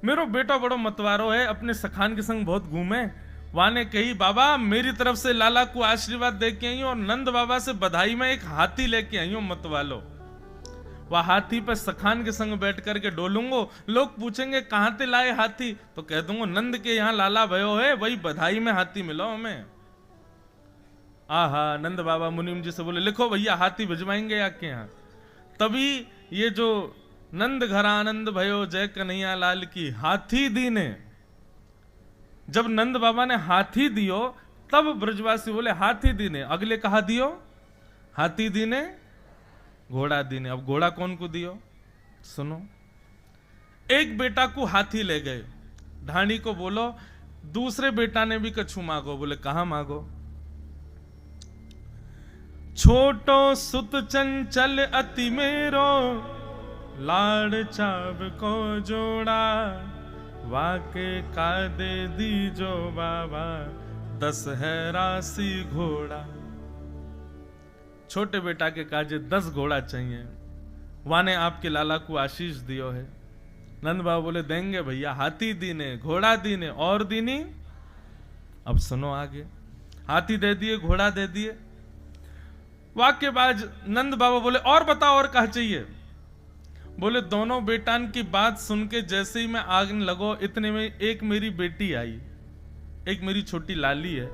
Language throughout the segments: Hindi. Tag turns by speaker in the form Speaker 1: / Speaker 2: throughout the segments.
Speaker 1: मेरो बेटा बड़ो मतवारो है, अपने सखान के संग बहुत घूमे। वाने कही बाबा मेरी तरफ से लाला को आशीर्वाद दे के आई हूं और नंद बाबा से बधाई में एक हाथी लेके आई हूं मतवालो। वह हाथी पर सखान के संग बैठ करके डोलूंगो। लोग पूछेंगे कहां ते लाए हाथी, तो कह दूंगा नंद के यहाँ लाला भयो है, वही बधाई में हाथी मिलो हमें। आहा, नंद बाबा मुनीम जी से बोले लिखो भैया हाथी भिजवाएंगे आपके यहाँ। तभी ये जो नंद घर आनंद भयो जय कन्हैया लाल की हाथी दीने, जब नंद बाबा ने हाथी दियो तब ब्रजवासी बोले हाथी दीने। अगले कहा दियो हाथी दीने घोड़ा दीने। अब घोड़ा कौन को दियो सुनो। एक बेटा को हाथी ले गए, ढाणी को बोलो दूसरे बेटा ने भी कछु मांगो। बोले कहां मांगो। छोटो सुत चंचल अति मेरो, लाड़ चाव को जोड़ा, वाके का दे दीजो बाबा, 10 है राशि घोड़ा। छोटे बेटा के काजे 10 घोड़ा चाहिए, वाने आपके लाला को आशीष दियो है। नंद बाबा बोले देंगे भैया, हाथी दीने घोड़ा दीने और दीनी। अब सुनो आगे, हाथी दे दिए घोड़ा दे दिए। वाक्य बाद नंद बाबा बोले और बताओ और कहा चाहिए। बोले दोनों बेटान की बात सुन के जैसे ही मैं आगने लगो, इतने में एक मेरी बेटी आई, एक मेरी छोटी लाली है,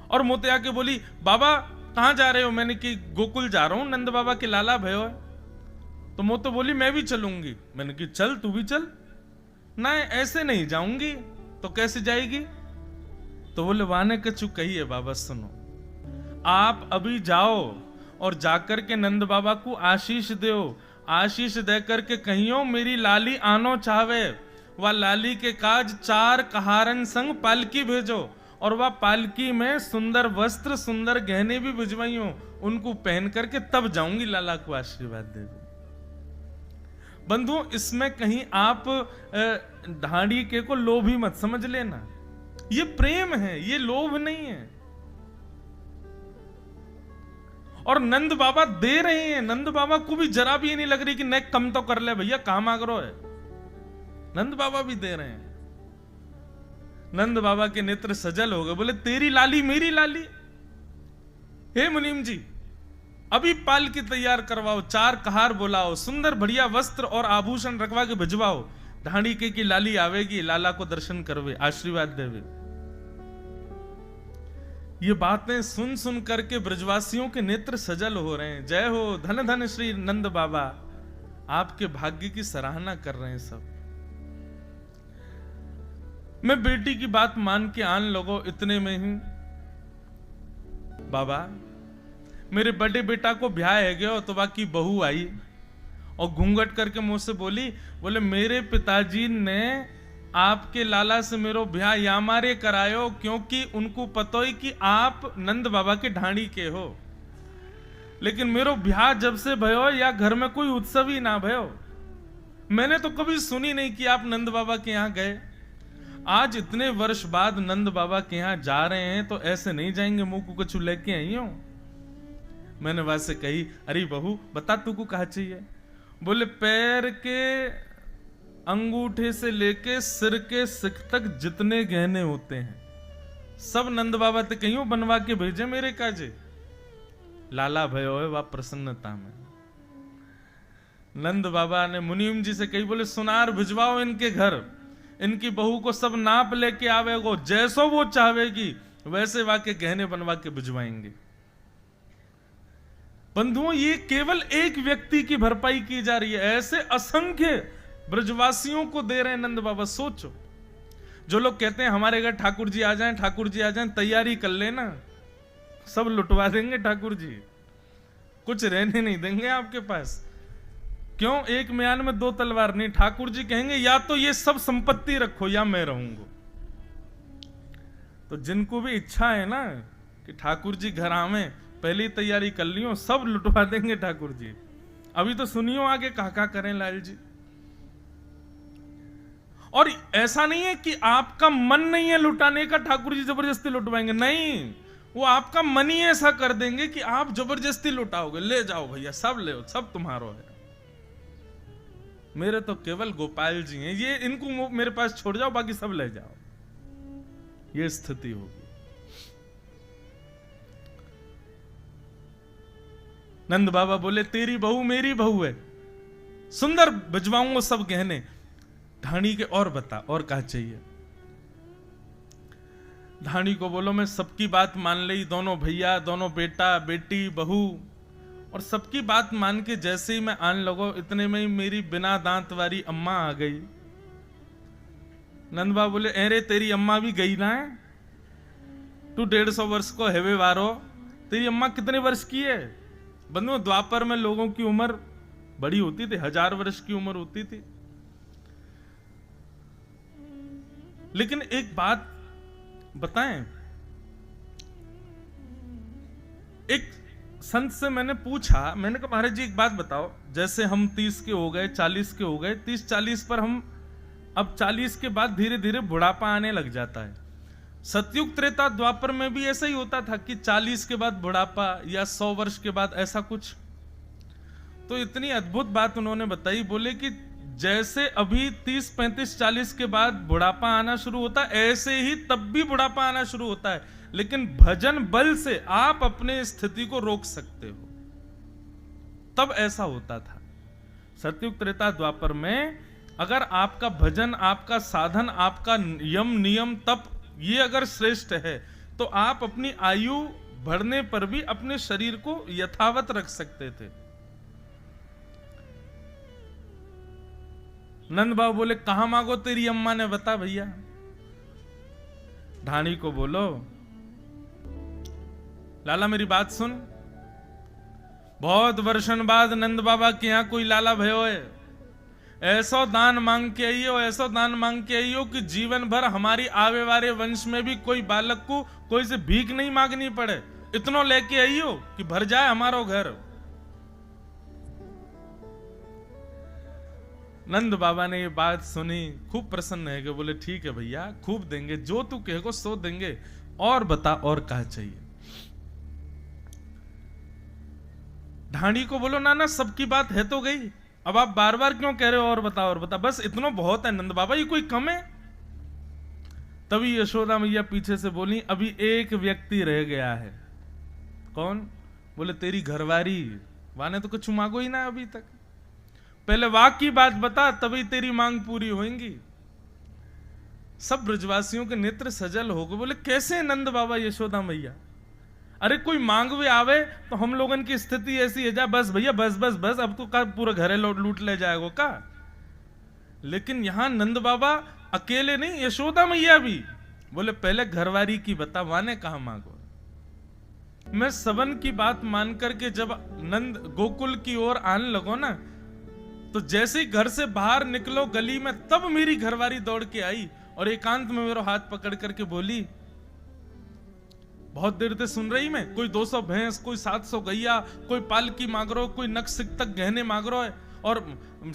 Speaker 1: और मोते आके बोली बाबा कहां जा रहे हो। मैंने कि गोकुल जा रहा हूं, नंद बाबा के लाला भयो है। तो मोते बोली मैं भी चलूंगी। मैंने कि चल तू भी चल। ना ऐसे नहीं जाऊंगी। तो कैसे जाएगी। तो बोले वाने कछु कही है बाबा सुनो, आप अभी जाओ और जाकर के नंद बाबा को आशीष दो। आशीष दे करके कहियो मेरी लाली आनो चाहे, वह लाली के काज 4 कहारन संग पालकी भेजो, और वह पालकी में सुंदर वस्त्र सुंदर गहने भी भिजवाइयो, उनको पहन करके तब जाऊंगी लाला को आशीर्वाद दे। बंधुओं इसमें कहीं आप ढाड़ी के को लोभी मत समझ लेना, ये प्रेम है, ये लोभ नहीं है। और नंद बाबा दे रहे हैं, नंद बाबा को भी जरा भी ये नहीं लग रही कि नेक कम तो कर ले भैया, कहां मांग रहे है। नंद बाबा भी दे रहे हैं। नंद बाबा के नेत्र सजल हो गए। बोले तेरी लाली मेरी लाली। हे मुनीम जी अभी पालकी तैयार करवाओ, 4 कहार बुलाओ, सुंदर बढ़िया वस्त्र और आभूषण रखवा के भिजवाओ। ढाणी के की लाली आवेगी, लाला को दर्शन करवे, आशीर्वाद देवे। ये बातें सुन सुन करके ब्रजवासियों के नेत्र सजल हो रहे हैं। जय हो धन धन श्री नंद बाबा, आपके भाग्य की सराहना कर रहे हैं सब। मैं बेटी की बात मान के आन लगो, इतने में ही बाबा मेरे बड़े बेटा को ब्याह है गयो, तो बाकी बहू आई और घूंघट करके मुझसे बोली, बोले मेरे पिताजी ने आपके लाला से मेरो ब्याह या मारे करायो, क्योंकि उनको पता ही कि आप नंद बाबा के ढाणी के हो। लेकिन मेरो ब्याह जब से भयो या घर में कोई उत्सव ही ना भयो, मैंने तो कभी सुनी नहीं कि आप नंद बाबा के यहाँ गए। आज इतने वर्ष बाद नंद बाबा के यहाँ जा रहे हैं, तो ऐसे नहीं जाएंगे मुंह को कुछ लेके आई हो। मैंने वहां से कही अरे बहू बता तू को कहा चाहिए। बोले पैर के अंगूठे से लेके सिर के सिक तक जितने गहने होते हैं सब नंद बाबा ते कहीं बनवा के भेजे मेरे काजे। लाला भयो है वह प्रसन्नता में। नंद बाबा ने मुनीम जी से कही, बोले सुनार भिजवाओ इनके घर, इनकी बहू को सब नाप लेके आवेगो, जैसो वो चाहेगी वैसे वाके गहने बनवा के भिजवाएंगे। बंधुओं ये केवल एक व्यक्ति की भरपाई की जा रही है, ऐसे असंख्य ब्रजवासियों को दे रहे हैं नंद बाबा। सोचो जो लोग कहते हैं हमारे घर ठाकुर जी आ जाएं, ठाकुर जी आ जाएं, तैयारी कर लेना, सब लुटवा देंगे ठाकुर जी, कुछ रहने नहीं देंगे आपके पास। क्यों एक म्यान में 2 तलवार नहीं। ठाकुर जी कहेंगे या तो ये सब संपत्ति रखो या मैं रहूंगा। तो जिनको भी इच्छा है ना कि ठाकुर जी घर आवे, पहले ही तैयारी कर लियो, सब लुटवा देंगे ठाकुर जी। अभी तो सुनियो आगे कहा करें लाल जी। और ऐसा नहीं है कि आपका मन नहीं है लुटाने का, ठाकुर जी जबरदस्ती लुटवाएंगे, नहीं, वो आपका मन ही ऐसा कर देंगे कि आप जबरदस्ती लुटाओगे। ले जाओ भैया सब ले, सब तुम्हारो है। मेरे तो केवल गोपाल जी हैं, ये इनको मेरे पास छोड़ जाओ, बाकी सब ले जाओ। ये स्थिति होगी। नंद बाबा बोले तेरी बहू मेरी बहू है, सुंदर भिजवाऊंगा सब गहने। ढाणी के और बता और क्या चाहिए। ढाणी को बोलो मैं सबकी बात मान ली, दोनों भैया, दोनों बेटा बेटी बहू, और सबकी बात मान के जैसे ही मैं आने लगो इतने में ही मेरी बिना दांत वाली अम्मा आ गई। नंद बाबा बोले अरे तेरी अम्मा भी गई ना है, तू 150 वर्ष को हेवे वारो, तेरी अम्मा कितने वर्ष की है। बंधु द्वापर में लोगों की उम्र बड़ी होती थी, 1000 वर्ष की उम्र होती थी। लेकिन एक बात बताएं, एक संत से मैंने पूछा, मैंने कहा महाराज जी एक बात बताओ, जैसे हम 30 के हो गए, 40 के हो गए, 30-40 पर हम अब 40 के बाद धीरे धीरे बुढ़ापा आने लग जाता है। सतयुग त्रेता द्वापर में भी ऐसा ही होता था कि 40 के बाद बुढ़ापा या 100 वर्ष के बाद ऐसा कुछ। तो इतनी अद्भुत बात उन्होंने बताई, बोले कि जैसे अभी 30, 35, 40 के बाद बुढ़ापा आना शुरू होता है, ऐसे ही तब भी बुढ़ापा आना शुरू होता है, लेकिन भजन बल से आप अपने स्थिति को रोक सकते हो। तब ऐसा होता था सतयुग त्रेता द्वापर में। अगर आपका भजन, आपका साधन, आपका यम नियम तप ये अगर श्रेष्ठ है, तो आप अपनी आयु बढ़ने पर भी अपने शरीर को यथावत रख सकते थे। नंद बाबू बोले कहां मांगो तेरी अम्मा ने, बता भैया। ढाणी को बोलो लाला मेरी बात सुन, बहुत वर्षन बाद नंद बाबा के यहां कोई लाला भयो है, ऐसो दान मांग के आइयो, ऐसो दान मांग के आइयो कि जीवन भर हमारी आवे वाले वंश में भी कोई बालक को कोई से भीख नहीं मांगनी पड़े, इतनो लेके आइयो कि भर जाए हमारो घर। नंद बाबा ने ये बात सुनी, खूब प्रसन्न है कि बोले ठीक है भैया, खूब देंगे, जो तू कहेगो सो देंगे, और बता और क्या चाहिए। ढाणी को बोलो ना ना सबकी बात है तो गई, अब आप बार बार क्यों कह रहे हो और बता और बता, बस इतना बहुत है नंद बाबा, ये कोई कम है। तभी यशोदा मैया पीछे से बोली अभी एक व्यक्ति रह गया है। कौन? बोले तेरी घरवारी, वाने तो कुछ मांगो ही ना अभी तक, पहले वाह की बात बता तभी तेरी मांग पूरी होगी। सब ब्रजवासियों के नेत्र सजल हो गए, बोले कैसे नंद बाबा यशोदा मैया, अरे कोई मांग भी आवे तो हम लोगन की स्थिति ऐसी है जा बस भैया बस बस बस, अब तो का पूरा घरे लूट ले जाएगो का। लेकिन यहां नंद बाबा अकेले नहीं, यशोदा मैया भी बोले पहले घरवारी की बता, वाने कहा मांगो। मैं सबन की बात मान करके जब नंद गोकुल की ओर आने लगो ना, तो जैसे ही घर से बाहर निकलो गली में, तब मेरी घरवारी दौड़ के आई और एकांत में मेरा हाथ पकड़ करके बोली, बहुत देर से सुन रही मैं, कोई 200 भैंस, कोई 700 गैया, कोई पालकी मांग रो, कोई नक्सिक तक गहने मांग रो है, और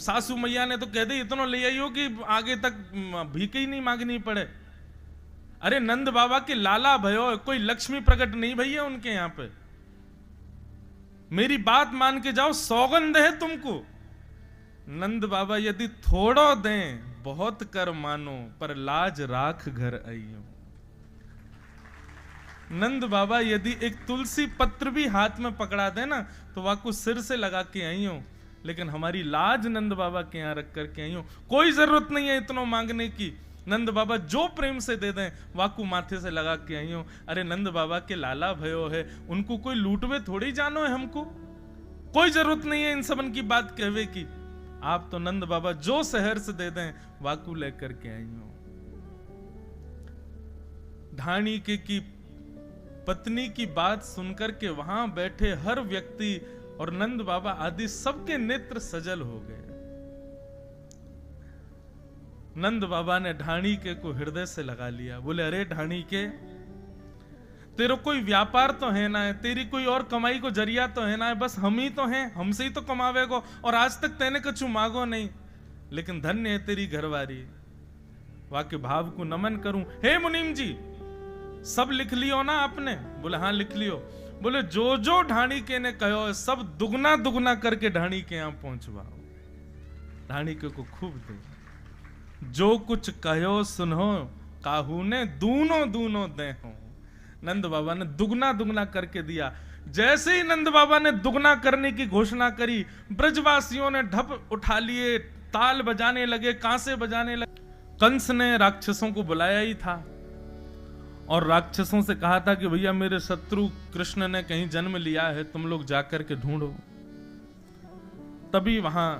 Speaker 1: सासू मैया ने तो कह दी इतना ले आई हो कि आगे तक भीख ही नहीं मांगनी पड़े। अरे नंद बाबा के लाला भयो, कोई लक्ष्मी प्रकट नहीं भैया उनके यहां पे, मेरी बात मान के जाओ, सौगंध है तुमको। नंद बाबा यदि थोड़ो दें बहुत कर मानो, पर लाज राख घर आइयो। नंद बाबा यदि एक तुलसी पत्र भी हाथ में पकड़ा दे ना, तो वाकू सिर से लगा के आई हो, लेकिन हमारी लाज नंद बाबा के यहां रख करके आई हो। कोई जरूरत नहीं है इतना मांगने की, नंद बाबा जो प्रेम से दे दें वाकू माथे से लगा के आई हो। अरे नंद बाबा के लाला भयो है, उनको कोई लूटवे थोड़ी जानो है, हमको कोई जरूरत नहीं है इन सबन की बात कहवे की। आप तो नंद बाबा जो शहर से दे दें वाकू लेकर के आई हो। ढाणी के की पत्नी की बात सुनकर के वहां बैठे हर व्यक्ति और नंद बाबा आदि सबके नेत्र सजल हो गए। नंद बाबा ने ढाणी के को हृदय से लगा लिया, बोले अरे ढाणी के, तेरा कोई व्यापार तो है ना है, तेरी कोई और कमाई को जरिया तो है ना है, बस हम ही तो हैं, हमसे ही तो कमावेगो, और आज तक तेने कछु मांगो नहीं, लेकिन धन्य है तेरी घरवारी। वाक्य भाव को नमन करूं। हे मुनीम जी, सब लिख लियो ना आपने? बोले हाँ लिख लियो। बोले जो जो ढाणी के ने कहो सब दुगना दुगना करके ढाणी के यहां पहुंचवाओ। रानी के को खूब दे। जो कुछ कहो सुनो काहू ने दूनो दूनो दे हो। नंद बाबा ने दुगना दुगना करके दिया। जैसे ही नंद बाबा ने दुगना करने की घोषणा करी, ब्रजवासियों ने ढप उठा लिए, ताल बजाने लगे, कांसे बजाने लगे। कंस ने राक्षसों को बुलाया ही था और राक्षसों से कहा था कि भैया मेरे शत्रु कृष्ण ने कहीं जन्म लिया है, तुम लोग जाकर के ढूंढो। तभी वहां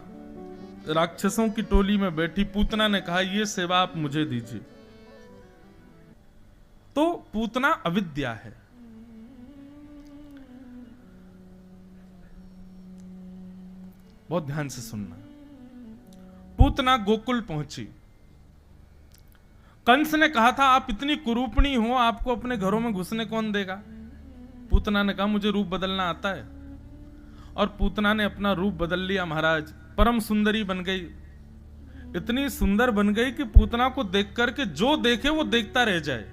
Speaker 1: राक्षसों की टोली में बैठी पूतना ने कहा, यह सेवा आप मुझे दीजिए। तो पूतना अविद्या है। बहुत ध्यान से सुनना। पूतना गोकुल पहुंची। कंस ने कहा था आप इतनी कुरूपणी हो, आपको अपने घरों में घुसने कौन देगा। पूतना ने कहा मुझे रूप बदलना आता है। और पूतना ने अपना रूप बदल लिया महाराज, परम सुंदरी बन गई। इतनी सुंदर बन गई कि पूतना को देख करके जो देखे वो देखता रह जाए।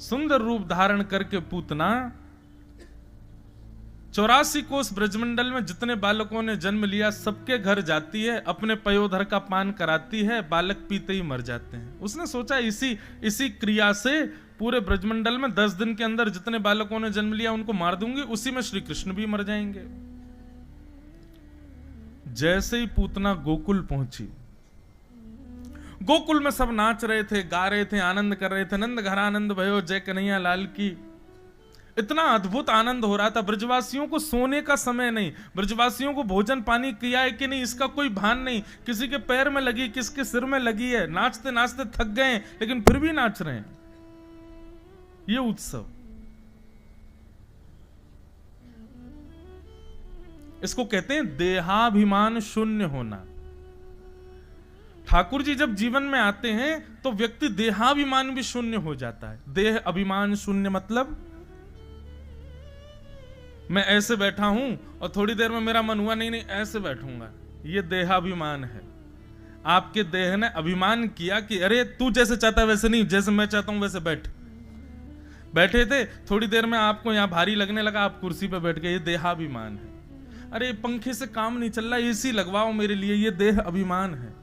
Speaker 1: सुंदर रूप धारण करके पूतना 84 कोस ब्रजमंडल में जितने बालकों ने जन्म लिया सबके घर जाती है, अपने पयोधर का पान कराती है, बालक पीते ही मर जाते हैं। उसने सोचा इसी क्रिया से पूरे ब्रजमंडल में 10 दिन के अंदर जितने बालकों ने जन्म लिया उनको मार दूंगी, उसी में श्री कृष्ण भी मर जाएंगे। जैसे ही पूतना गोकुल पहुंची, गोकुल में सब नाच रहे थे, गा रहे थे, आनंद कर रहे थे। नंद घर आनंद भयो जय कन्हैया लाल की। इतना अद्भुत आनंद हो रहा था। ब्रजवासियों को सोने का समय नहीं, ब्रजवासियों को भोजन पानी किया है कि नहीं इसका कोई भान नहीं। किसी के पैर में लगी, किसके सिर में लगी है, नाचते नाचते थक गए लेकिन फिर भी नाच रहे हैं। ये उत्सव, इसको कहते हैं देहाभिमान शून्य होना। ठाकुर जी जब जीवन में आते हैं तो व्यक्ति देहाभिमान भी शून्य हो जाता है। देह अभिमान शून्य मतलब मैं ऐसे बैठा हूं और थोड़ी देर में मेरा मन हुआ नहीं ऐसे बैठूंगा, ये देहाभिमान है। आपके देह ने अभिमान किया कि अरे तू जैसे चाहता है वैसे नहीं, जैसे मैं चाहता हूं वैसे बैठ। बैठे थे, थोड़ी देर में आपको यहां भारी लगने लगा, आप कुर्सी पे बैठ गए, ये देहाभिमान है। अरे पंखे से काम नहीं चल रहा, एसी लगवाओ मेरे लिए, ये देह अभिमान है।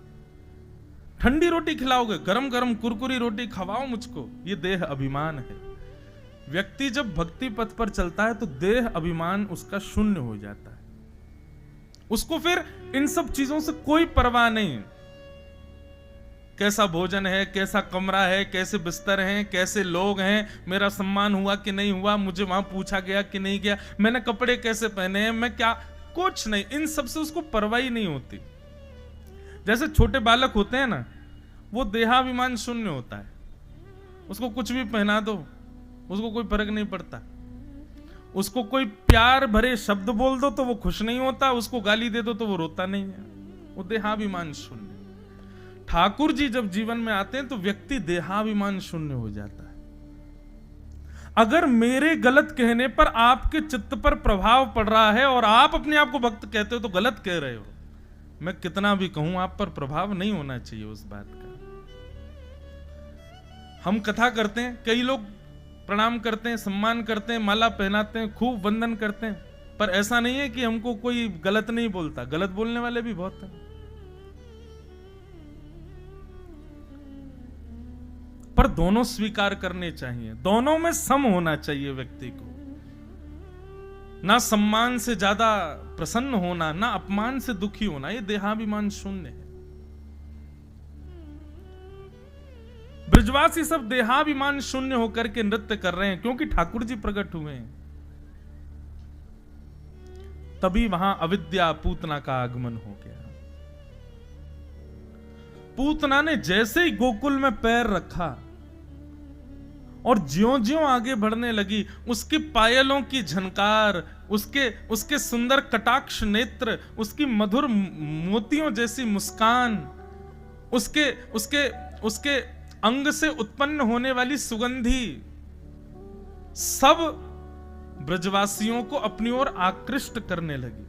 Speaker 1: ठंडी रोटी खिलाओगे, गरम गरम कुरकुरी रोटी खवाओ मुझको, ये देह अभिमान है। व्यक्ति जब भक्ति पथ पर चलता है तो देह अभिमान उसका शून्य हो जाता है। उसको फिर इन सब चीजों से कोई परवाह नहीं। कैसा भोजन है, कैसा कमरा है, कैसे बिस्तर हैं, कैसे लोग हैं, मेरा सम्मान हुआ कि नहीं हुआ, मुझे वहां पूछा गया कि नहीं गया, मैंने कपड़े कैसे पहने हैं, मैं क्या, कुछ नहीं। इन सब से उसको परवाह ही नहीं होती। जैसे छोटे बालक होते हैं ना, वो देहाभिमान शून्य होता है। उसको कुछ भी पहना दो, उसको कोई फर्क नहीं पड़ता। उसको कोई प्यार भरे शब्द बोल दो तो वो खुश नहीं होता, उसको गाली दे दो तो वो रोता नहीं है। वो देहाभिमान शून्य। ठाकुर जी जब जीवन में आते हैं तो व्यक्ति देहाभिमान शून्य हो जाता है। अगर मेरे गलत कहने पर आपके चित्त पर प्रभाव पड़ रहा है और आप अपने आप को भक्त कहते हो तो गलत कह रहे हो। मैं कितना भी कहूं आप पर प्रभाव नहीं होना चाहिए उस बात का। हम कथा करते हैं, कई लोग प्रणाम करते हैं, सम्मान करते हैं, माला पहनाते हैं, खूब वंदन करते हैं, पर ऐसा नहीं है कि हमको कोई गलत नहीं बोलता। गलत बोलने वाले भी बहुत हैं। पर दोनों स्वीकार करने चाहिए, दोनों में सम होना चाहिए व्यक्ति को। ना सम्मान से ज्यादा प्रसन्न होना, ना अपमान से दुखी होना, ये देहाभिमान शून्य है। ब्रजवासी सब देहाभिमान शून्य होकर के नृत्य कर रहे हैं क्योंकि ठाकुर जी प्रकट हुए हैं। तभी वहां अविद्या पूतना का आगमन हो गया। पूतना ने जैसे ही गोकुल में पैर रखा और ज्यों-ज्यों आगे बढ़ने लगी, उसकी पायलों की झनकार, उसके सुंदर कटाक्ष नेत्र, उसकी मधुर मोतियों जैसी मुस्कान, उसके अंग से उत्पन्न होने वाली सुगंधी, सब ब्रजवासियों को अपनी ओर आकृष्ट करने लगी।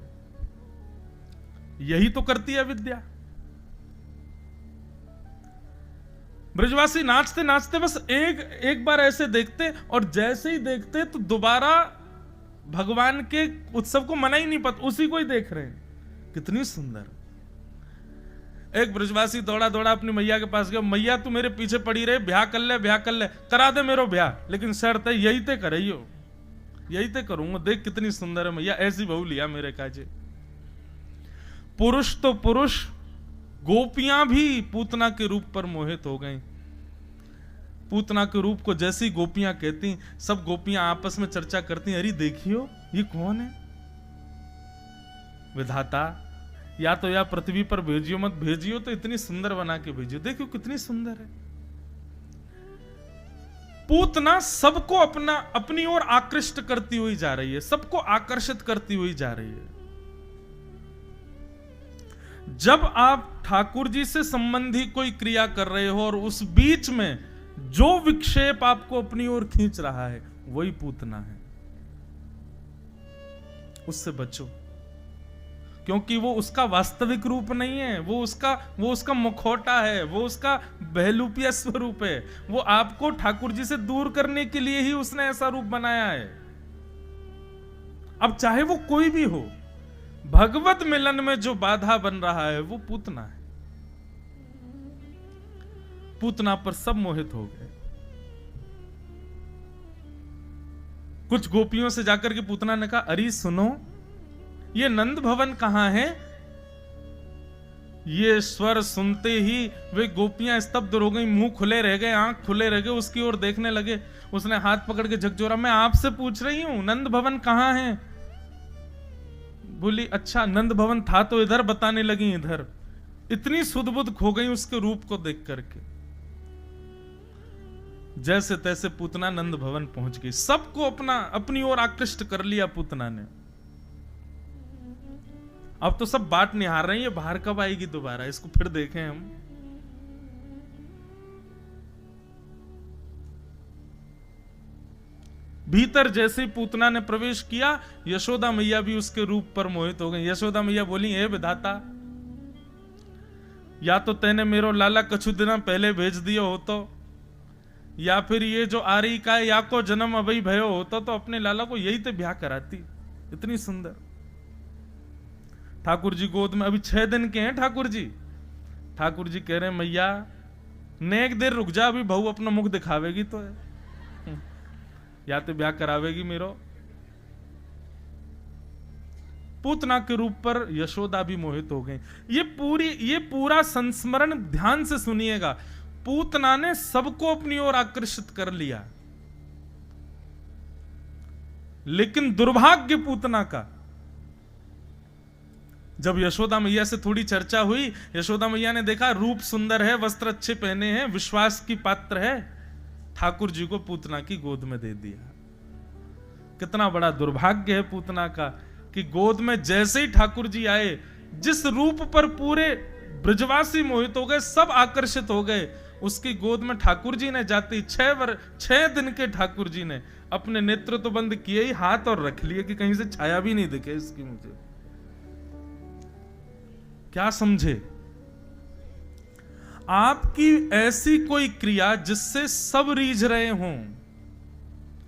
Speaker 1: यही तो करती है विद्या। ब्रजवासी नाचते नाचते बस एक बार ऐसे देखते और जैसे ही देखते तो दोबारा भगवान के उत्सव को मना ही नहीं पाते, उसी को ही देख रहे हैं। कितनी सुंदर। एक ब्रजवासी दौड़ा दौड़ा अपनी मैया के पास गया, मैया तू मेरे पीछे पड़ी रहे, ब्याह कर ले, ब्याह कर ले, करा दे मेरो ब्याह, लेकिन शर्त है यही ते करियो, यही ते करूंगा, देख कितनी सुंदर है मैया, ऐसी बहू लिया मेरे काजे। पुरुष तो पुरुष, गोपियां भी पूतना के रूप पर मोहित हो गईं। पूतना के रूप को जैसी गोपियां कहती, सब गोपियां आपस में चर्चा करती, अरे देखियो ये कौन है, विधाता या तो या पृथ्वी पर भेजियो, मत भेजियो तो इतनी सुंदर बना के भेजियो, देखियो कितनी सुंदर है। पूतना सबको अपनी ओर आकृष्ट करती हुई जा रही है, सबको आकर्षित करती हुई जा रही है। जब आप ठाकुर जी से संबंधी कोई क्रिया कर रहे हो और उस बीच में जो विक्षेप आपको अपनी ओर खींच रहा है वही पूतना है, उससे बचो, क्योंकि वो उसका वास्तविक रूप नहीं है, वो उसका मुखौटा है, वो उसका बहलूपिया स्वरूप है। वो आपको ठाकुर जी से दूर करने के लिए ही उसने ऐसा रूप बनाया है। अब चाहे वो कोई भी हो, भगवत मिलन में जो बाधा बन रहा है वो पूतना है। पूतना पर सब मोहित हो गए। कुछ गोपियों से जाकर के पूतना ने कहा, अरे सुनो, ये नंद भवन कहां है? ये स्वर सुनते ही वे गोपियां स्तब्ध हो गई, मुंह खुले रह गए, आंख खुले रह गए, उसकी ओर देखने लगे। उसने हाथ पकड़ के झकझोरा, मैं आपसे पूछ रही हूं नंद भवन कहां है? बोली अच्छा नंद भवन था तो इधर, बताने लगी इधर। इतनी सुध-बुध खो गई उसके रूप को देख करके। जैसे तैसे पूतना नंद भवन पहुंच गई, सबको अपनी ओर आकृष्ट कर लिया पूतना ने। अब तो सब बाट निहार रहे हैं, ये बाहर कब आएगी दोबारा, इसको फिर देखें हम। भीतर जैसे ही पूतना ने प्रवेश किया, यशोदा मैया भी उसके रूप पर मोहित हो गई। यशोदा मैया बोली, हे विधाता, या तो तैने मेरो लाला कछु दिना पहले भेज दियो होतो, या फिर ये जो आ रही का या को जन्म अभी भयो होता तो अपने लाला को यही तो ब्याह कराती। इतनी सुंदर। ठाकुर जी गोद में अभी 6 दिन के हैं ठाकुर जी। ठाकुर जी कह रहे हैं, मैया नेक देर रुक जा, अभी बहू अपना मुख दिखावेगी तो है, या तो ब्याह करावेगी मेरो। पूतना के रूप पर यशोदा भी मोहित हो गई। ये पूरा संस्मरण ध्यान से सुनिएगा। पूतना ने सबको अपनी ओर आकर्षित कर लिया, लेकिन दुर्भाग्य पूतना का, जब यशोदा मैया से थोड़ी चर्चा हुई, यशोदा मैया ने देखा रूप सुंदर है, वस्त्र अच्छे पहने हैं, विश्वास की पात्र है, ठाकुर जी को पूतना की गोद में दे दिया। कितना बड़ा दुर्भाग्य है पूतना का कि गोद में जैसे ही ठाकुर जी आए, जिस रूप पर पूरे ब्रजवासी मोहित हो गए, सब आकर्षित हो गए, उसकी गोद में ठाकुर जी ने जाते 6 दिन के ठाकुर जी ने अपने नेत्र तो बंद किए ही, हाथ और रख लिए कि कहीं से छाया भी नहीं दिखे इसकी। मुझे क्या समझे? आपकी ऐसी कोई क्रिया जिससे सब रीझ रहे हों,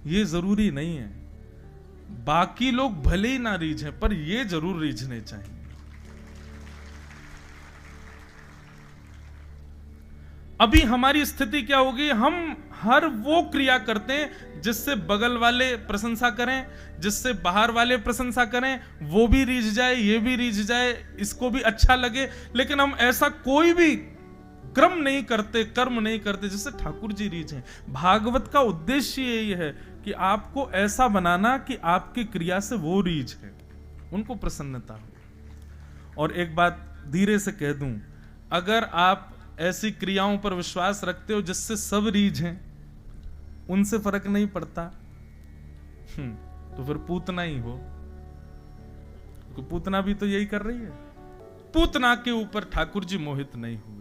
Speaker 1: यह जरूरी नहीं है। बाकी लोग भले ही ना रीझें, पर ये जरूर रीझने चाहिए। अभी हमारी स्थिति क्या होगी, हम हर वो क्रिया करते हैं जिससे बगल वाले प्रशंसा करें, जिससे बाहर वाले प्रशंसा करें, वो भी रीझ जाए, ये भी रीझ जाए, इसको भी अच्छा लगे, लेकिन हम ऐसा कोई भी कर्म नहीं करते जिससे ठाकुर जी रीझें। भागवत का उद्देश्य यही है कि आपको ऐसा बनाना कि आपकी क्रिया से वो रीझे, उनको प्रसन्नता हो। और एक बात धीरे से कह दूं, अगर आप ऐसी क्रियाओं पर विश्वास रखते हो जिससे सब रीझें, उनसे फर्क नहीं पड़ता, तो फिर पूतना ही हो, क्योंकि पूतना भी तो यही कर रही है। पूतना के ऊपर ठाकुर जी मोहित नहीं हुए।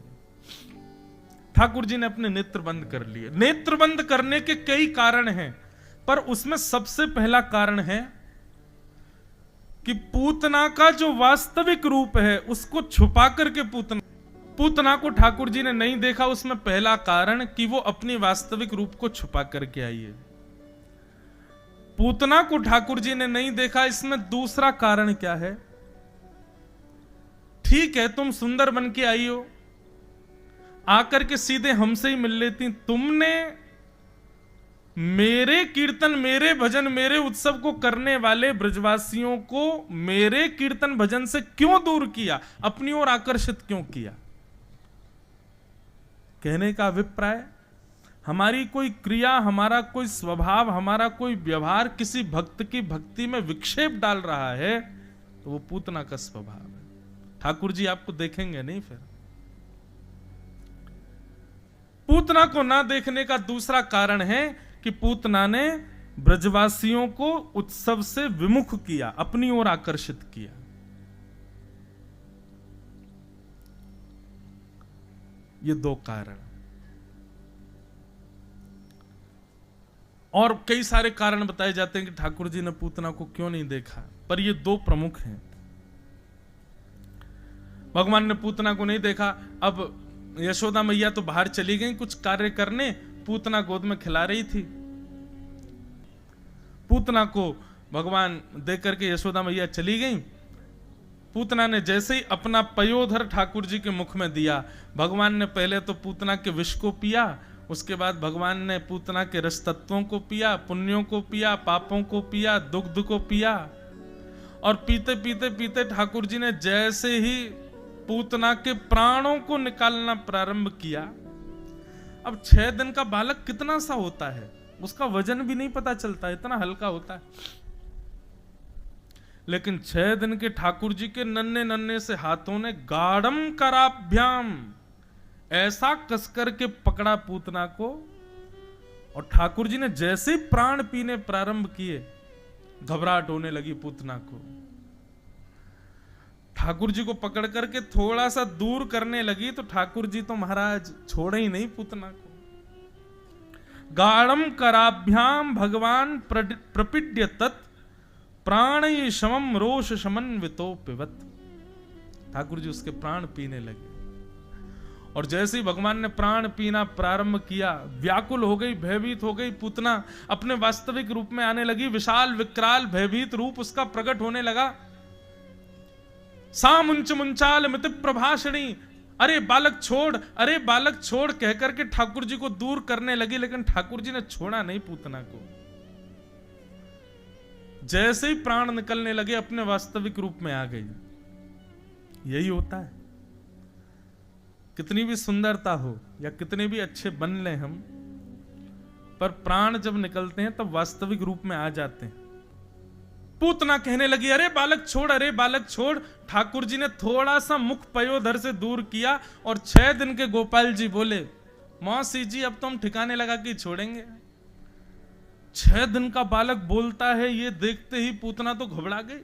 Speaker 1: ठाकुर जी ने अपने नेत्र बंद कर लिए। नेत्र बंद करने के कई कारण हैं, पर उसमें सबसे पहला कारण है कि पूतना का जो वास्तविक रूप है उसको छुपा करके पूतना को ठाकुर जी ने नहीं देखा। उसमें पहला कारण कि वो अपनी वास्तविक रूप को छुपा करके आई है। पूतना को ठाकुर जी ने नहीं देखा, इसमें दूसरा कारण क्या है? ठीक है तुम सुंदर बन के आई हो, आकर के सीधे हमसे ही मिल लेती। तुमने मेरे कीर्तन, मेरे भजन, मेरे उत्सव को करने वाले ब्रजवासियों को मेरे कीर्तन भजन से क्यों दूर किया, अपनी ओर आकर्षित क्यों किया? कहने का अभिप्राय, हमारी कोई क्रिया, हमारा कोई स्वभाव, हमारा कोई व्यवहार किसी भक्त की भक्ति में विक्षेप डाल रहा है तो वो पूतना का स्वभाव है। ठाकुर जी आपको देखेंगे नहीं। फिर पूतना को ना देखने का दूसरा कारण है कि पूतना ने ब्रजवासियों को उत्सव से विमुख किया, अपनी ओर आकर्षित किया। ये दो कारण, और कई सारे कारण बताए जाते हैं कि ठाकुर जी ने पूतना को क्यों नहीं देखा, पर ये दो प्रमुख हैं। भगवान ने पूतना को नहीं देखा। अब यशोदा मैया तो बाहर चली गई कुछ कार्य करने, पूतना गोद में खिला रही थी। पूतना को भगवान देख करके यशोदा मैया चली गई। पूतना ने जैसे ही अपना पयोधर ठाकुर जी के मुख में दिया, भगवान ने पहले तो पूतना के विष को पिया, उसके बाद भगवान ने पूतना के रस तत्वों को पिया, पुण्यों को पिया, पापों को पिया, दुग्ध को पिया। और पीते पीते पीते ठाकुर जी ने जैसे ही पूतना के प्राणों को निकालना प्रारंभ किया। अब 6 दिन का बालक कितना सा होता है, उसका वजन भी नहीं पता चलता, इतना हल्का होता है। लेकिन 6 दिन के ठाकुर जी के नन्हे नन्हे से हाथों ने गाढ़म कराभ्याम ऐसा कसकर के पकड़ा पूतना को, और ठाकुर जी ने जैसे ही प्राण पीने प्रारंभ किए, घबराहट होने लगी पूतना को। ठाकुर जी को पकड़ करके थोड़ा सा दूर करने लगी तो ठाकुर जी तो महाराज छोड़े ही नहीं पूतना को। गाढ़म कराभ्याम भगवान प्रपीड्य तत् प्राण शमम रोष समन्वितो पिबत। ठाकुर जी उसके प्राण पीने लगे, और जैसे ही भगवान ने प्राण पीना प्रारंभ किया, व्याकुल हो गई, भयभीत हो गई पूतना, अपने वास्तविक रूप में आने लगी। विशाल विकराल भयभीत रूप उसका प्रकट होने लगा। सा मुंच मुंचाल मित प्रभाषणी, अरे बालक छोड़, अरे बालक छोड़ कह करके ठाकुर जी को दूर करने लगी, लेकिन ठाकुर जी ने छोड़ा नहीं पूतना को। जैसे ही प्राण निकलने लगे अपने वास्तविक रूप में आ गई। यही होता है, कितनी भी सुंदरता हो या कितने भी अच्छे बन ले हम, पर प्राण जब निकलते हैं तब वास्तविक रूप में आ जाते हैं। पूतना कहने लगी अरे बालक छोड़, अरे बालक छोड़। ठाकुर जी ने थोड़ा सा मुख पयोधर से दूर किया, और 6 दिन के गोपाल जी बोले, मौसी जी अब तो हम ठिकाने लगा के छोड़ेंगे। 6 दिन का बालक बोलता है, ये देखते ही पूतना तो घबरा गई,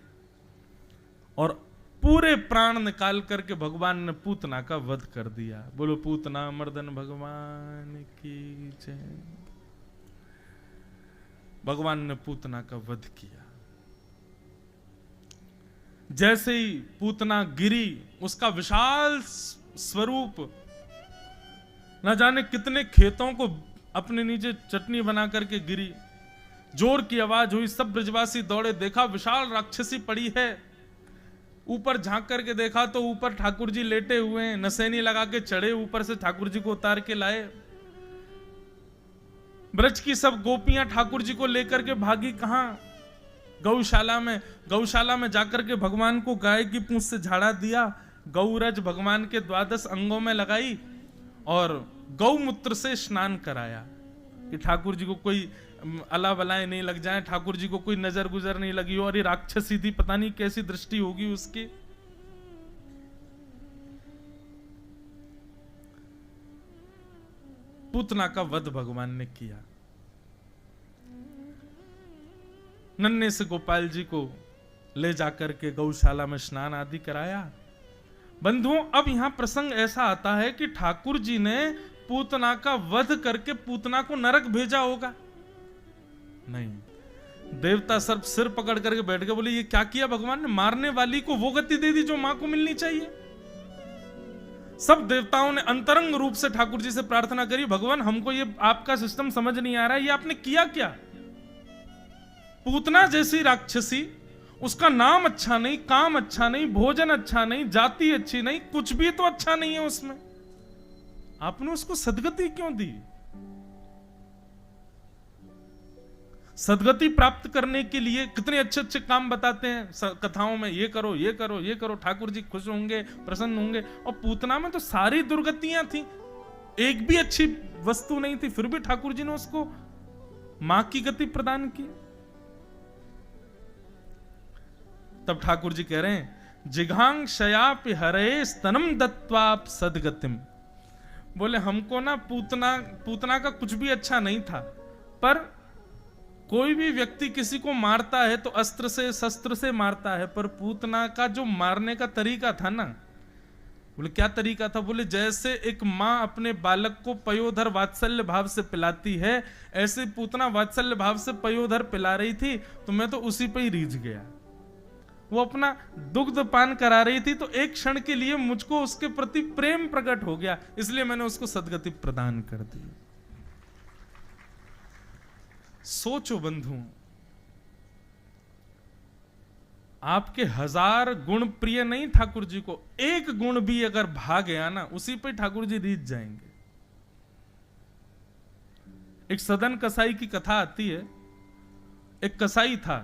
Speaker 1: और पूरे प्राण निकाल करके भगवान ने पूतना का वध कर दिया। बोलो पूतना मर्दन भगवान की जय। भगवान ने पूतना का वध किया। जैसे ही पूतना गिरी, उसका विशाल स्वरूप न जाने कितने खेतों को अपने नीचे चटनी बना करके गिरी। जोर की आवाज हुई, सब ब्रजवासी दौड़े, देखा विशाल राक्षसी पड़ी है। ऊपर झांक करके देखा तो ऊपर ठाकुर जी लेटे हुए हैं, नसैनी लगा के चढ़े, ऊपर से ठाकुर जी को उतार के लाए। ब्रज की सब गोपियां ठाकुर जी को लेकर के भागी कहां? गौशाला में। गौशाला में जाकर के भगवान को गाय की पूंछ से झाड़ा दिया, गौरज भगवान के 12 अंगों में लगाई, और गौमूत्र से स्नान कराया कि ठाकुर जी को कोई अला बलाएं नहीं लग जाए, ठाकुर जी को कोई नजर गुजर नहीं लगी हो। और ये राक्षसी थी, पता नहीं कैसी दृष्टि होगी उसकी। पूतना का वध भगवान ने किया। नन्हे से गोपाल जी को ले जाकर के गौशाला में स्नान आदि कराया। बंधुओं, अब यहां प्रसंग ऐसा आता है कि ठाकुर जी ने पूतना का वध करके पूतना को नरक भेजा होगा? नहीं, देवता सर्प सिर पकड़ करके बैठ गए, बोले ये क्या किया भगवान ने? मारने वाली को वो गति दे दी जो मां को मिलनी चाहिए। सब देवताओं ने अंतरंग रूप से ठाकुर जी से प्रार्थना करी, भगवान हमको ये आपका सिस्टम समझ नहीं आ रहा है, ये आपने किया क्या? पूतना जैसी राक्षसी उसका नाम अच्छा नहीं, काम अच्छा नहीं, भोजन अच्छा नहीं, जाति अच्छी नहीं, कुछ भी तो अच्छा नहीं है उसमें, आपने उसको सदगति क्यों दी? सदगति प्राप्त करने के लिए कितने अच्छे अच्छे काम बताते हैं कथाओं में, ये करो ये करो ये करो, ठाकुर जी खुश होंगे, प्रसन्न होंगे। और पूतना में तो सारी दुर्गतियां थी, एक भी अच्छी वस्तु नहीं थी, फिर भी ठाकुर जी ने उसको मां की गति प्रदान की। तब ठाकुर जी कह रहे हैं, जिघांग शयापि हरे स्तनम दत्वाप सदगतिम। बोले हमको ना पूतना का कुछ भी अच्छा नहीं था, पर कोई भी व्यक्ति किसी को मारता है तो अस्त्र से शस्त्र से मारता है, पर पूतना का जो मारने का तरीका था ना, बोले क्या तरीका था? बोले जैसे एक माँ अपने बालक को पयोधर वात्सल्य भाव से पिलाती है, ऐसे पूतना वात्सल्य भाव से पयोधर पिला रही थी, तो मैं तो उसी पे ही रीझ गया। वो अपना दुग्ध पान करा रही थी, तो एक क्षण के लिए मुझको उसके प्रति प्रेम प्रकट हो गया, इसलिए मैंने उसको सदगति प्रदान कर दी। सोचो बंधु, आपके 1000 गुण प्रिय नहीं ठाकुर जी को, एक गुण भी अगर भाग गया ना, उसी पे ठाकुर जी रीझ जाएंगे। एक सदन कसाई की कथा आती है। एक कसाई था,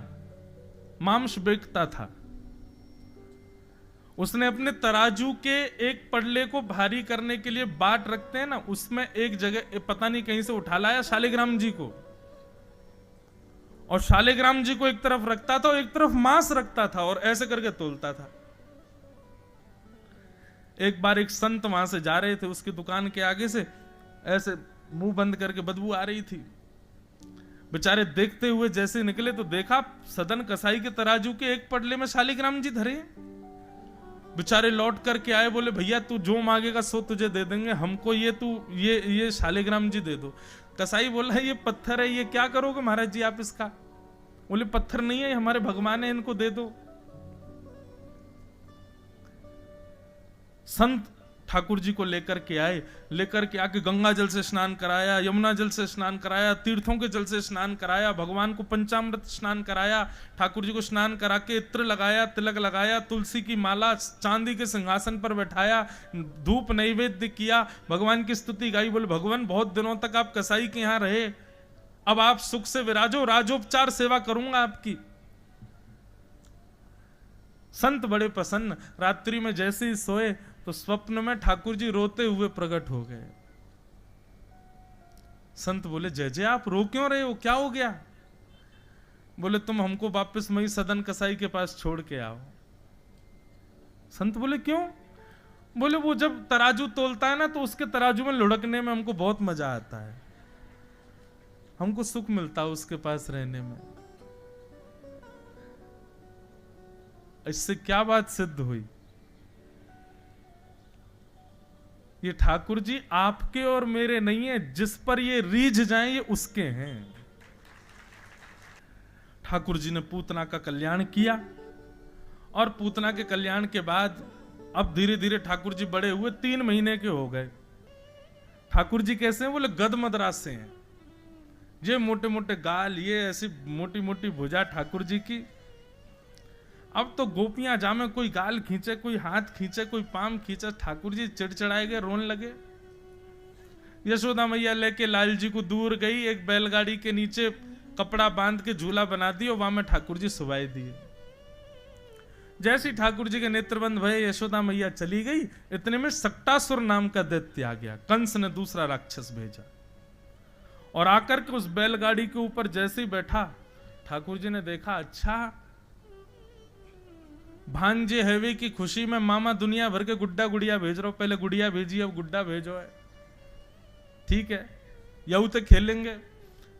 Speaker 1: मांस बेचता था। उसने अपने तराजू के एक पड़ले को भारी करने के लिए बाट रखते हैं ना, उसमें एक जगह पता नहीं कहीं से उठा लाया शालिग्राम जी को, और शालिग्राम जी को एक तरफ रखता था और एक तरफ मांस रखता था, और ऐसे करके तोलता था। एक बार एक संत वहां से जा रहे थे, उसकी दुकान के आगे से ऐसे मुंह बंद करके बदबू आ रही थी। बेचारे देखते हुए जैसे निकले तो देखा सदन कसाई के तराजू के एक पड़ले में शालिग्राम जी धरे। बेचारे लौट करके आए, बोले भैया तू जो मांगेगा सो तुझे दे देंगे, हमको ये शालिग्राम जी दे दो। कसाई बोला ये पत्थर है, ये क्या करोगे महाराज जी आप इसका? बोले पत्थर नहीं है, हमारे भगवान है, इनको दे दो। संत ठाकुर जी को लेकर के आए, लेकर के आके गंगा जल से स्नान कराया, यमुना जल से स्नान कराया, तीर्थों के जल से स्नान कराया, भगवान को पंचामृत स्नान कराया, ठाकुर जी को स्नान करा के इत्र लगाया, तिलक लगाया, तुलसी की माला, चांदी के सिंहासन पर बैठाया, धूप नैवेद्य किया, भगवान की स्तुति गाई। बोले भगवान बहुत दिनों तक आप कसाई के यहाँ रहे, अब आप सुख से विराजो, राजोपचार सेवा करूंगा आपकी। संत बड़े प्रसन्न। रात्रि में जैसे ही सोए तो स्वप्न में ठाकुर जी रोते हुए प्रकट हो गए। संत बोले जय जय आप रो क्यों रहे हो, क्या हो गया? बोले तुम हमको वापस मई सदन कसाई के पास छोड़ के आओ। संत बोले क्यों? बोले वो जब तराजू तोलता है ना, तो उसके तराजू में लुढ़कने में हमको बहुत मजा आता है, हमको सुख मिलता है उसके पास रहने में। इससे क्या बात सिद्ध हुई? ये ठाकुर जी आपके और मेरे नहीं है, जिस पर ये रीझ जाएं ये उसके हैं। ठाकुर जी ने पूतना का कल्याण किया, और पूतना के कल्याण के बाद अब धीरे धीरे ठाकुर जी बड़े हुए, 3 महीने के हो गए। ठाकुर जी कैसे हैं? बोले गद मद्रास से हैं। ये मोटे मोटे गाल, ये ऐसी मोटी मोटी भुजा ठाकुर जी की। अब तो गोपियां जामे, कोई गाल खींचे, कोई हाथ खींचे, कोई पाम खींचे, ठाकुर जी चिड़चिड़ाए गए, रोने लगे। यशोदा मैया लेके लाल जी को दूर गई, एक बैलगाड़ी के नीचे कपड़ा बांध के झूला बना दिया, वहां में ठाकुर जी सुवाई दिए। जैसे ठाकुर जी के नेत्रबंद भये, यशोदा मैया चली गई, इतने में सक्टासुर नाम का दैत्य आ गया। कंस ने दूसरा राक्षस भेजा, और आकर के उस बैलगाड़ी के ऊपर जैसे ही बैठा, ठाकुर जी ने देखा अच्छा भांजे हैवे की खुशी में मामा दुनिया भर के गुड्डा गुड़िया भेज रहा हो, पहले गुड़िया भेजी अब गुड्डा भेजो है, ठीक है यू तो खेलेंगे।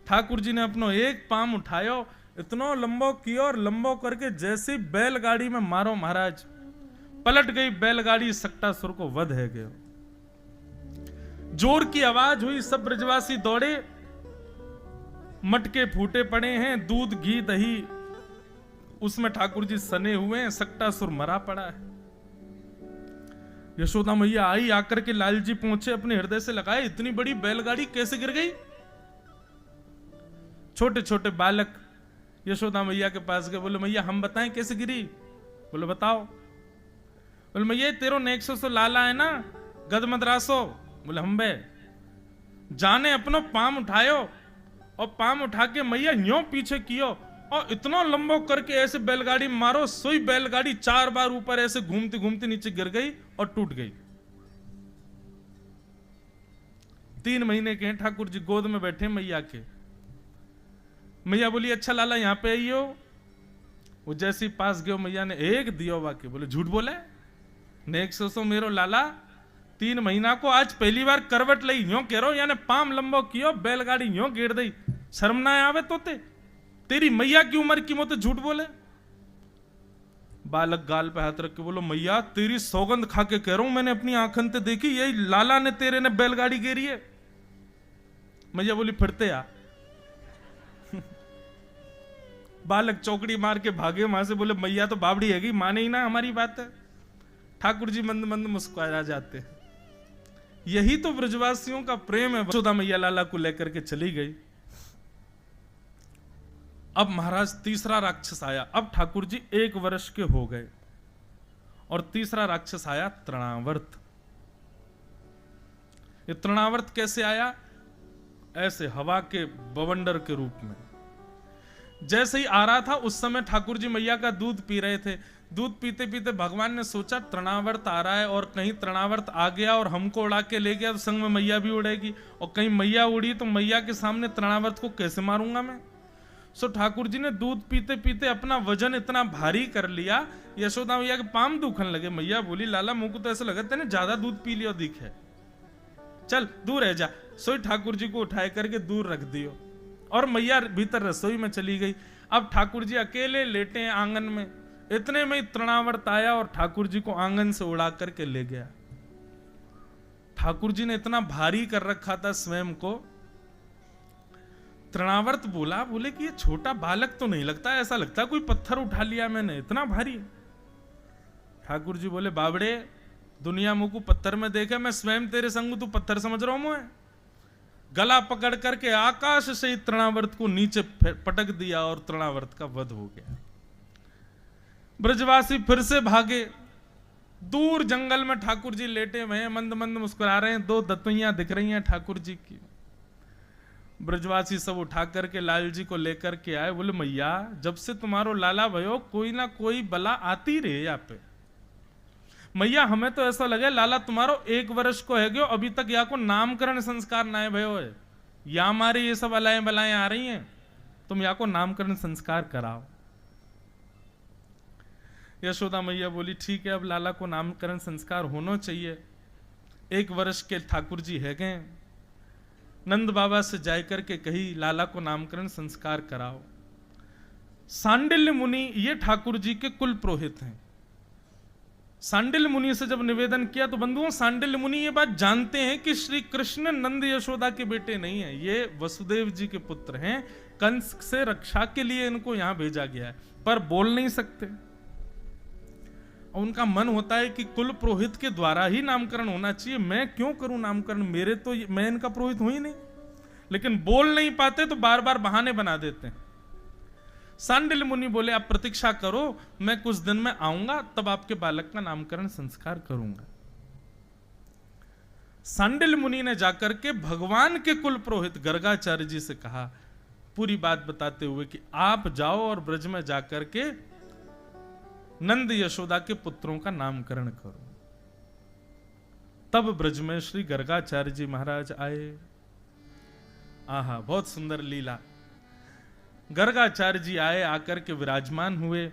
Speaker 1: ठाकुर जी ने अपनो एक पाम उठायो, इतना लंबो किया, और लंबो करके जैसी बैलगाड़ी में मारो महाराज, पलट गई बैलगाड़ी, सक्टासुर को वध है गयो। जोर की आवाज हुई, सब ब्रजवासी दौड़े, मटके फूटे पड़े हैं, दूध घी दही उसमें ठाकुर जी सने हुए हैं, सक्टासुर मरा पड़ा है। यशोदा मैया आई, आकर के लाल जी पहुंचे, अपने हृदय से लगाए, इतनी बड़ी बैलगाड़ी कैसे गिर गई? छोटे छोटे बालक यशोदा मैया के पास गए, बोले मैया हम बताएं कैसे गिरी? बोले बताओ। बोले मैया तेरो नेक्सो सो लाला है ना गद मद्रासो। बोले हम बे जाने अपनो पाम उठायो और पाम उठा के मैया यूं पीछे कियो और इतना लंबो करके ऐसे बैलगाड़ी मारो, सोई बैलगाड़ी 4 बार ऊपर ऐसे घूमती घूमती नीचे गिर गई और टूट गई। 3 महीने के ठाकुर जी गोद में बैठे मैया के। मैया बोली अच्छा लाला यहां पे आइयो। वो जैसे ही पास गयो मैया ने एक दियो वाके। बोले झूठ बोले नेक सो मेरो लाला 3 महीना को आज पहली बार करवट लई यूं कह रो यानी पाम लंबो कियो बैलगाड़ी यूं गिर दई, शर्म ना आवे तोते? तेरी मैया की उम्र की मोते झूठ बोले? बालक गाल पे हाथ रख के बोलो मैया तेरी सौगंध खा के कह रहा हूं, मैंने अपनी आंखन ते देखी यही लाला ने तेरे ने बैलगाड़ी गेरी है। मैया बोली फिरते आ। बालक चौकड़ी मार के भागे वहां से। बोले मैया तो बाबड़ी हैगी, माने ही ना हमारी बात है। ठाकुर जी मंद मंद मुस्कुरा जाते हैं। यही तो ब्रजवासियों का प्रेम है। यशोदा मैया लाला को लेकर के चली गई। अब महाराज तीसरा राक्षस आया। अब ठाकुर जी 1 वर्ष के हो गए और तीसरा राक्षस आया तृणावर्त। ये तृणावर्त कैसे आया? ऐसे हवा के बवंडर के रूप में। जैसे ही आ रहा था उस समय ठाकुर जी मैया का दूध पी रहे थे। दूध पीते पीते भगवान ने सोचा तृणावर्त आ रहा है और कहीं तृणावर्त आ गया और हमको उड़ा के ले गया तो संग में मैया भी उड़ेगी, और कहीं मैया उड़ी तो मैया के सामने तृणावर्त को कैसे मारूंगा मैं। सो ठाकुर जी ने दूध पीते पीते अपना वजन इतना भारी कर लिया, यशोदा मैया के पाम दुखन लगे। मैया बोली लाला मुंह को तो ऐसा लगा तेने ज्यादा दूध पी लिया दिख है, चल दूर रह जा। सोई ठाकुर जी को उठाए करके दूर रख दियो और मैया भीतर रसोई में चली गई। अब ठाकुर जी अकेले लेटे हैं आंगन में। इतने में ही तृणावर्त आया और ठाकुर जी को आंगन से उड़ा करके ले गया। ठाकुर जी ने इतना भारी कर रखा था स्वयं को। तृणावर्त बोले कि ये छोटा बालक तो नहीं लगता, ऐसा लगता कोई पत्थर उठा लिया मैंने, इतना भारी। ठाकुर जी बोले बाबड़े दुनिया मुंह को पत्थर में देखे, मैं स्वयं तेरे संग तू पत्थर समझ रहा हूं मैं। गला पकड़ करके आकाश से ही तृणावर्त को नीचे पटक दिया और तृणावर्त का वध हो गया। ब्रजवासी फिर से भागे। दूर जंगल में ठाकुर जी लेटे हुए हैं, मंद मंद मुस्कुरा रहे हैं। 2 दतुइयां दिख रही हैं ठाकुर जी की। ब्रजवासी सब उठा करके लाल जी को लेकर के आए। बोले मैया जब से तुम्हारो लाला भयो कोई ना कोई बला आती रहे यहाँ पे। मैया हमें तो ऐसा लगे लाला तुम्हारो 1 वर्ष को है गयो, अभी तक यहाँ को नामकरण संस्कार ना भयो है। या हमारे ये सब अलाएं बलाएं आ रही हैं, तुम यहाँ को नामकरण संस्कार कराओ। यशोदा मैया बोली ठीक है अब लाला को नामकरण संस्कार होना चाहिए। 1 वर्ष के ठाकुर जी है गए। नंद बाबा से जाकर के कही लाला को नामकरण संस्कार कराओ। सांडिल्य मुनि ये ठाकुर जी के कुल पुरोहित हैं। सांडिल्य मुनि से जब निवेदन किया तो बंधुओं सांडिल्य मुनि ये बात जानते हैं कि श्री कृष्ण नंद यशोदा के बेटे नहीं है, ये वसुदेव जी के पुत्र हैं। कंस से रक्षा के लिए इनको यहां भेजा गया है, पर बोल नहीं सकते। उनका मन होता है कि कुल पुरोहित के द्वारा ही नामकरण होना चाहिए, मैं क्यों करूं नामकरण, मेरे तो मैं इनका पुरोहित हूं ही नहीं। लेकिन बोल नहीं पाते तो बार बार बहाने बना देते हैं। सांडिल्य मुनि बोले आप प्रतीक्षा करो, मैं कुछ दिन में आऊंगा तब आपके बालक का नामकरण संस्कार करूंगा। सांडिल्य मुनि ने जाकर के भगवान के कुल पुरोहित गर्गाचार्य जी से कहा, पूरी बात बताते हुए कि आप जाओ और ब्रज में जाकर के नंद यशोदा के पुत्रों का नामकरण करो। तब ब्रज में श्री गर्गाचार्य जी महाराज आए। आहा बहुत सुंदर लीला। गर्गाचार्य जी आए, आकर के विराजमान हुए।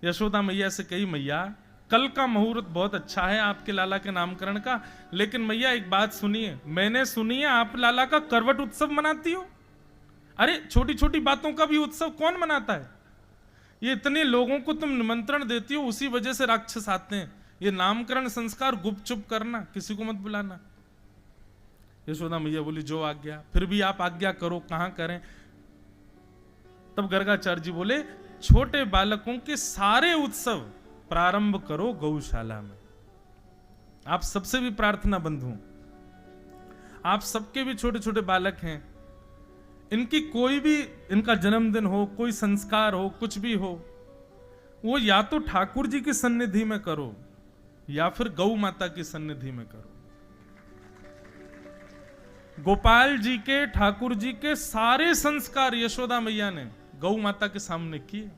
Speaker 1: यशोदा मैया से कही मैया कल का मुहूर्त बहुत अच्छा है आपके लाला के नामकरण का, लेकिन मैया एक बात सुनिए, मैंने सुनी है आप लाला का करवट उत्सव मनाती हो। अरे छोटी छोटी बातों का भी उत्सव कौन मनाता है? ये इतने लोगों को तुम निमंत्रण देती हो, उसी वजह से राक्षस आते हैं। ये नामकरण संस्कार गुपचुप करना, किसी को मत बुलाना। यशोदा मैया बोली जो आज्ञा, फिर भी आप आज्ञा करो, कहां करें। तब गर्गाचार्य जी बोले छोटे बालकों के सारे उत्सव प्रारंभ करो गौशाला में। आप सबसे भी प्रार्थना बंधु, आप सबके भी छोटे छोटे बालक हैं, इनकी कोई भी, इनका जन्मदिन हो, कोई संस्कार हो, कुछ भी हो, वो या तो ठाकुर जी की सन्निधि में करो या फिर गौ माता की सन्निधि में करो। गोपाल जी के, ठाकुर जी के सारे संस्कार यशोदा मैया ने गौ माता के सामने किए।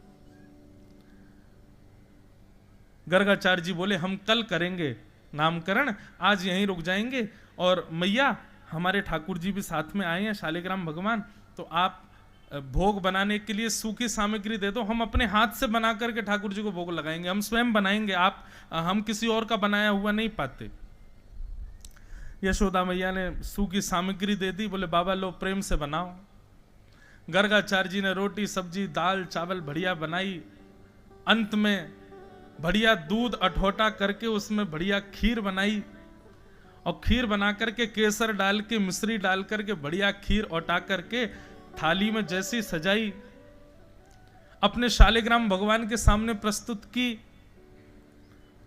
Speaker 1: गर्गाचार्य जी बोले हम कल करेंगे नामकरण, आज यहीं रुक जाएंगे, और मैया हमारे ठाकुर जी भी साथ में आए हैं, शालिग्राम भगवान, तो आप भोग बनाने के लिए सूखी सामग्री दे दो, हम अपने हाथ से बना करके ठाकुर जी को भोग लगाएंगे, हम स्वयं बनाएंगे, हम किसी और का बनाया हुआ नहीं पाते। यशोदा मैया ने सूखी सामग्री दे दी, बोले बाबा लो प्रेम से बनाओ। गर्गाचार्य जी ने रोटी सब्जी दाल चावल बढ़िया बनाई, अंत में बढ़िया दूध अठोटा करके उसमें बढ़िया खीर बनाई, और खीर बना करके केसर डाल के मिश्री डाल करके बढ़िया खीर औटा करके थाली में जैसी सजाई, अपने शालिग्राम भगवान के सामने प्रस्तुत की।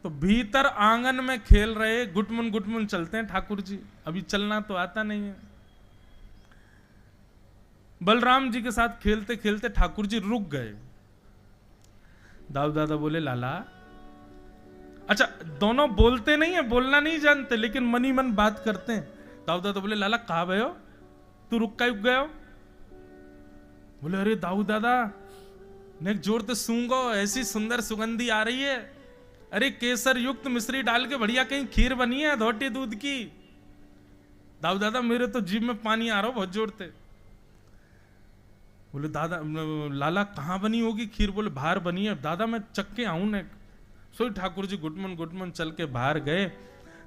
Speaker 1: तो भीतर आंगन में खेल रहे, गुटमुन चलते हैं ठाकुर जी, अभी चलना तो आता नहीं है। बलराम जी के साथ खेलते खेलते ठाकुर जी रुक गए। दाऊ दादा बोले लाला, अच्छा दोनों बोलते नहीं है, बोलना नहीं जानते, लेकिन मनी मन बात करते हैं। दाऊ दादा बोले लाला कहां गए हो, तू रुक गए हो? बोले अरे दाऊ दादा ने जोर से सूंघो, ऐसी सुंदर सुगंधी आ रही है, अरे केसर युक्त मिश्री डाल के बढ़िया कहीं खीर बनी है धोटी दूध की। दाऊ दादा मेरे तो जीभ में पानी आ रहा हो बहुत जोर से। बोले दादा लाला कहाँ बनी होगी खीर? बोले बाहर बनी है। दादा मैं चक्के आऊं ने। सोई ठाकुर जी गुटमन चल के बाहर गए।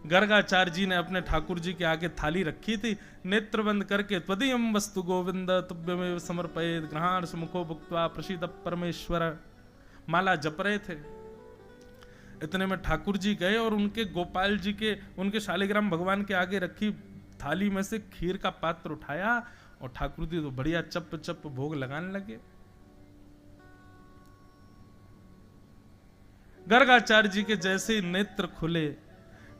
Speaker 1: गर्गाचार्य जी ने अपने ठाकुर जी के आगे थाली रखी थी, नेत्र बंद करके त्वदीयम वस्तु गोविंद तुभ्यमेव समर्पयेत् ग्रहाण सुमुखो भुक्त्वा प्रसीद परमेश्वर माला जप रहे थे। इतने में ठाकुर जी गए और उनके गोपाल जी के, उनके शालिग्राम भगवान के आगे रखी थाली में से खीर का पात्र उठाया और ठाकुर जी तो बढ़िया चप चप भोग लगाने लगे। गर्गाचार्य जी के जैसे नेत्र खुले,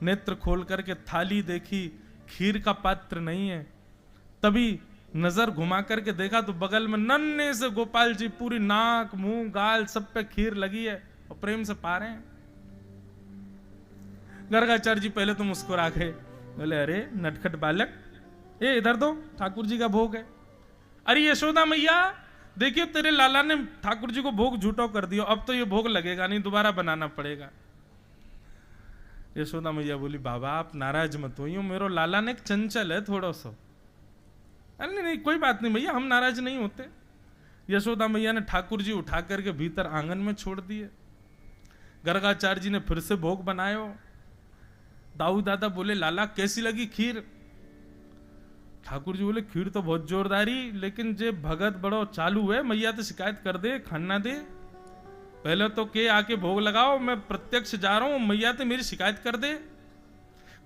Speaker 1: नेत्र खोल करके थाली देखी, खीर का पात्र नहीं है। तभी नजर घुमा करके देखा तो बगल में नन्हे से गोपाल जी पूरी नाक मुंह गाल सब पे खीर लगी है और प्रेम से पा रहे हैं। गर्गाचार्य जी पहले तो मुस्कुरा गए, बोले अरे नटखट बालक, ये इधर दो, ठाकुर जी का भोग है। अरे यशोदा मैया देखिए तेरे लाला ने ठाकुर जी को भोग झूठा कर दिया, अब तो ये भोग लगेगा नहीं, दोबारा बनाना पड़ेगा। यशोदा मैया बोली बाबा आप नाराज मत होइयो, मेरो लाला ने एक चंचल है थोड़ा सा। अरे नहीं कोई बात नहीं भैया, हम नाराज नहीं होते। यशोदा मैया ने ठाकुर जी उठा करके भीतर आंगन में छोड़ दिए। गर्गाचार्य जी ने फिर से भोग बनायो। दाऊ दादा बोले लाला कैसी लगी खीर? ठाकुर जी बोले खीर तो बहुत जोरदारी, लेकिन जे भगत बड़ो चालू है, मैया तो शिकायत कर दे, खाना दे। पहले तो के आके भोग लगाओ, मैं प्रत्यक्ष जा रहा हूं, मैया तो मेरी शिकायत कर दे।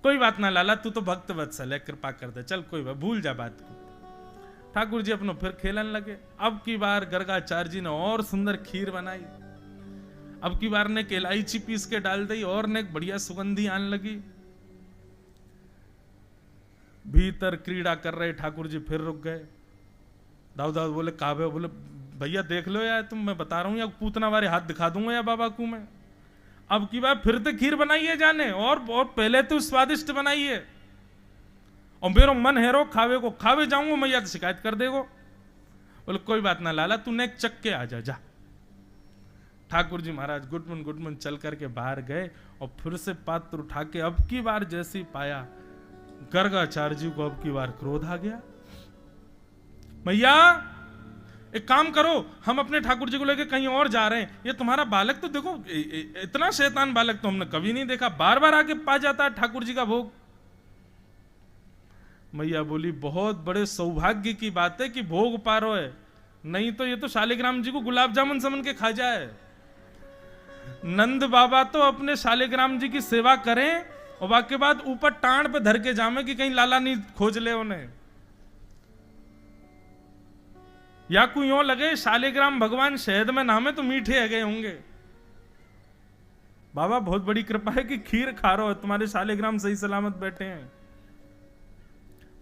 Speaker 1: कोई बात ना लाला, तू तो भक्त वत्सल है, कृपा कर दे, चल कोई बात, भूल जा बात को। ठाकुर जी अपना फिर खेलन लगे। अब की बार गर्गाचार्य जी ने और सुंदर खीर बनाई। अब की बार ने इलायची पीस के डाल दी और ने बढ़िया सुगंधी आने लगी। भीतर क्रीड़ा कर रहे ठाकुर जी फिर रुक गए। दाऊ दाऊ बोले काबे? बोले भैया देख लो यार, तुम मैं बता रहा हूं, या पूतना वाले हाथ दिखा दूंगा या बाबा को मैं। अब की बार फिर तो खीर बनाइए जाने, और पहले तो स्वादिष्ट बनाइए, और मेरा मन है रो खावे को, खावे जाऊंगा मैया तो शिकायत कर देगो। बोले कोई बात ना लाला, तू नेक चक्के आ जा। ठाकुर जी महाराज गुटमन चल करके बाहर गए और फिर से पात्र उठा के अब की बार जैसे पाया, गर्गाचार्य जी को अब की बार क्रोध आ गया। मैया एक काम करो, हम अपने ठाकुर जी को लेकर कहीं और जा रहे हैं, ये तुम्हारा बालक तो देखो, इतना शैतान बालक तो हमने कभी नहीं देखा, बार बार आके पा जाता है ठाकुर जी का भोग। मैया बोली बहुत बड़े सौभाग्य की बात है कि भोग पा रहे है, नहीं तो ये तो शालिग्राम जी को गुलाब जामुन समझ के खा जाए। नंद बाबा तो अपने शालिग्राम जी की सेवा करें और बाकी बाद ऊपर टाण पे धर के जामे कि कहीं लाला नहीं खोज ले उन्हें, या कोई यूं लगे शालिग्राम भगवान शहद में नामे तो मीठे है गए होंगे। बाबा बहुत बड़ी कृपा है कि खीर खा रहे हो, तुम्हारे शालिग्राम सही सलामत बैठे हैं।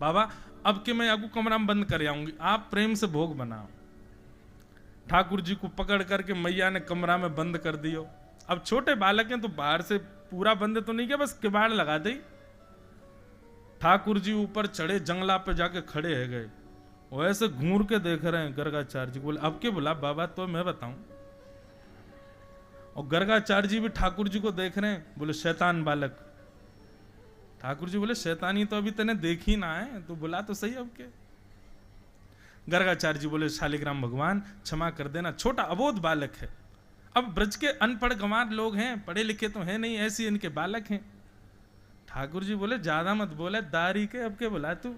Speaker 1: बाबा अब के मैं आपको कमरा में बंद कर आऊंगी, आप प्रेम से भोग बनाओ। ठाकुर जी को पकड़ करके मैया ने कमरा में बंद कर दियो। अब छोटे बालक हैं तो बाहर से पूरा बंद तो नहीं किया, बस किवाड़ लगा दी। ठाकुर जी ऊपर चढ़े, जंगला पे जाके खड़े है गए, वो ऐसे घूर के देख रहे हैं गर्गाचार्य जी। बोले अब के बोला बाबा तो मैं बताऊं। और गर्गाचार्य जी भी ठाकुर जी को देख रहे हैं, बोले शैतान बालक। ठाकुर जी बोले शैतानी तो अभी तेने देखी ना है, तो बुला तो सही अब के। गर्गाचार्य जी बोले शालिग्राम भगवान क्षमा कर देना, छोटा अबोध बालक है। अब ब्रज के अनपढ़ गंवार लोग हैं, पढ़े लिखे तो हैं नहीं, ऐसी इनके बालक हैं। ठाकुर जी बोले ज्यादा मत बोले, दारी के अब के बुला तू।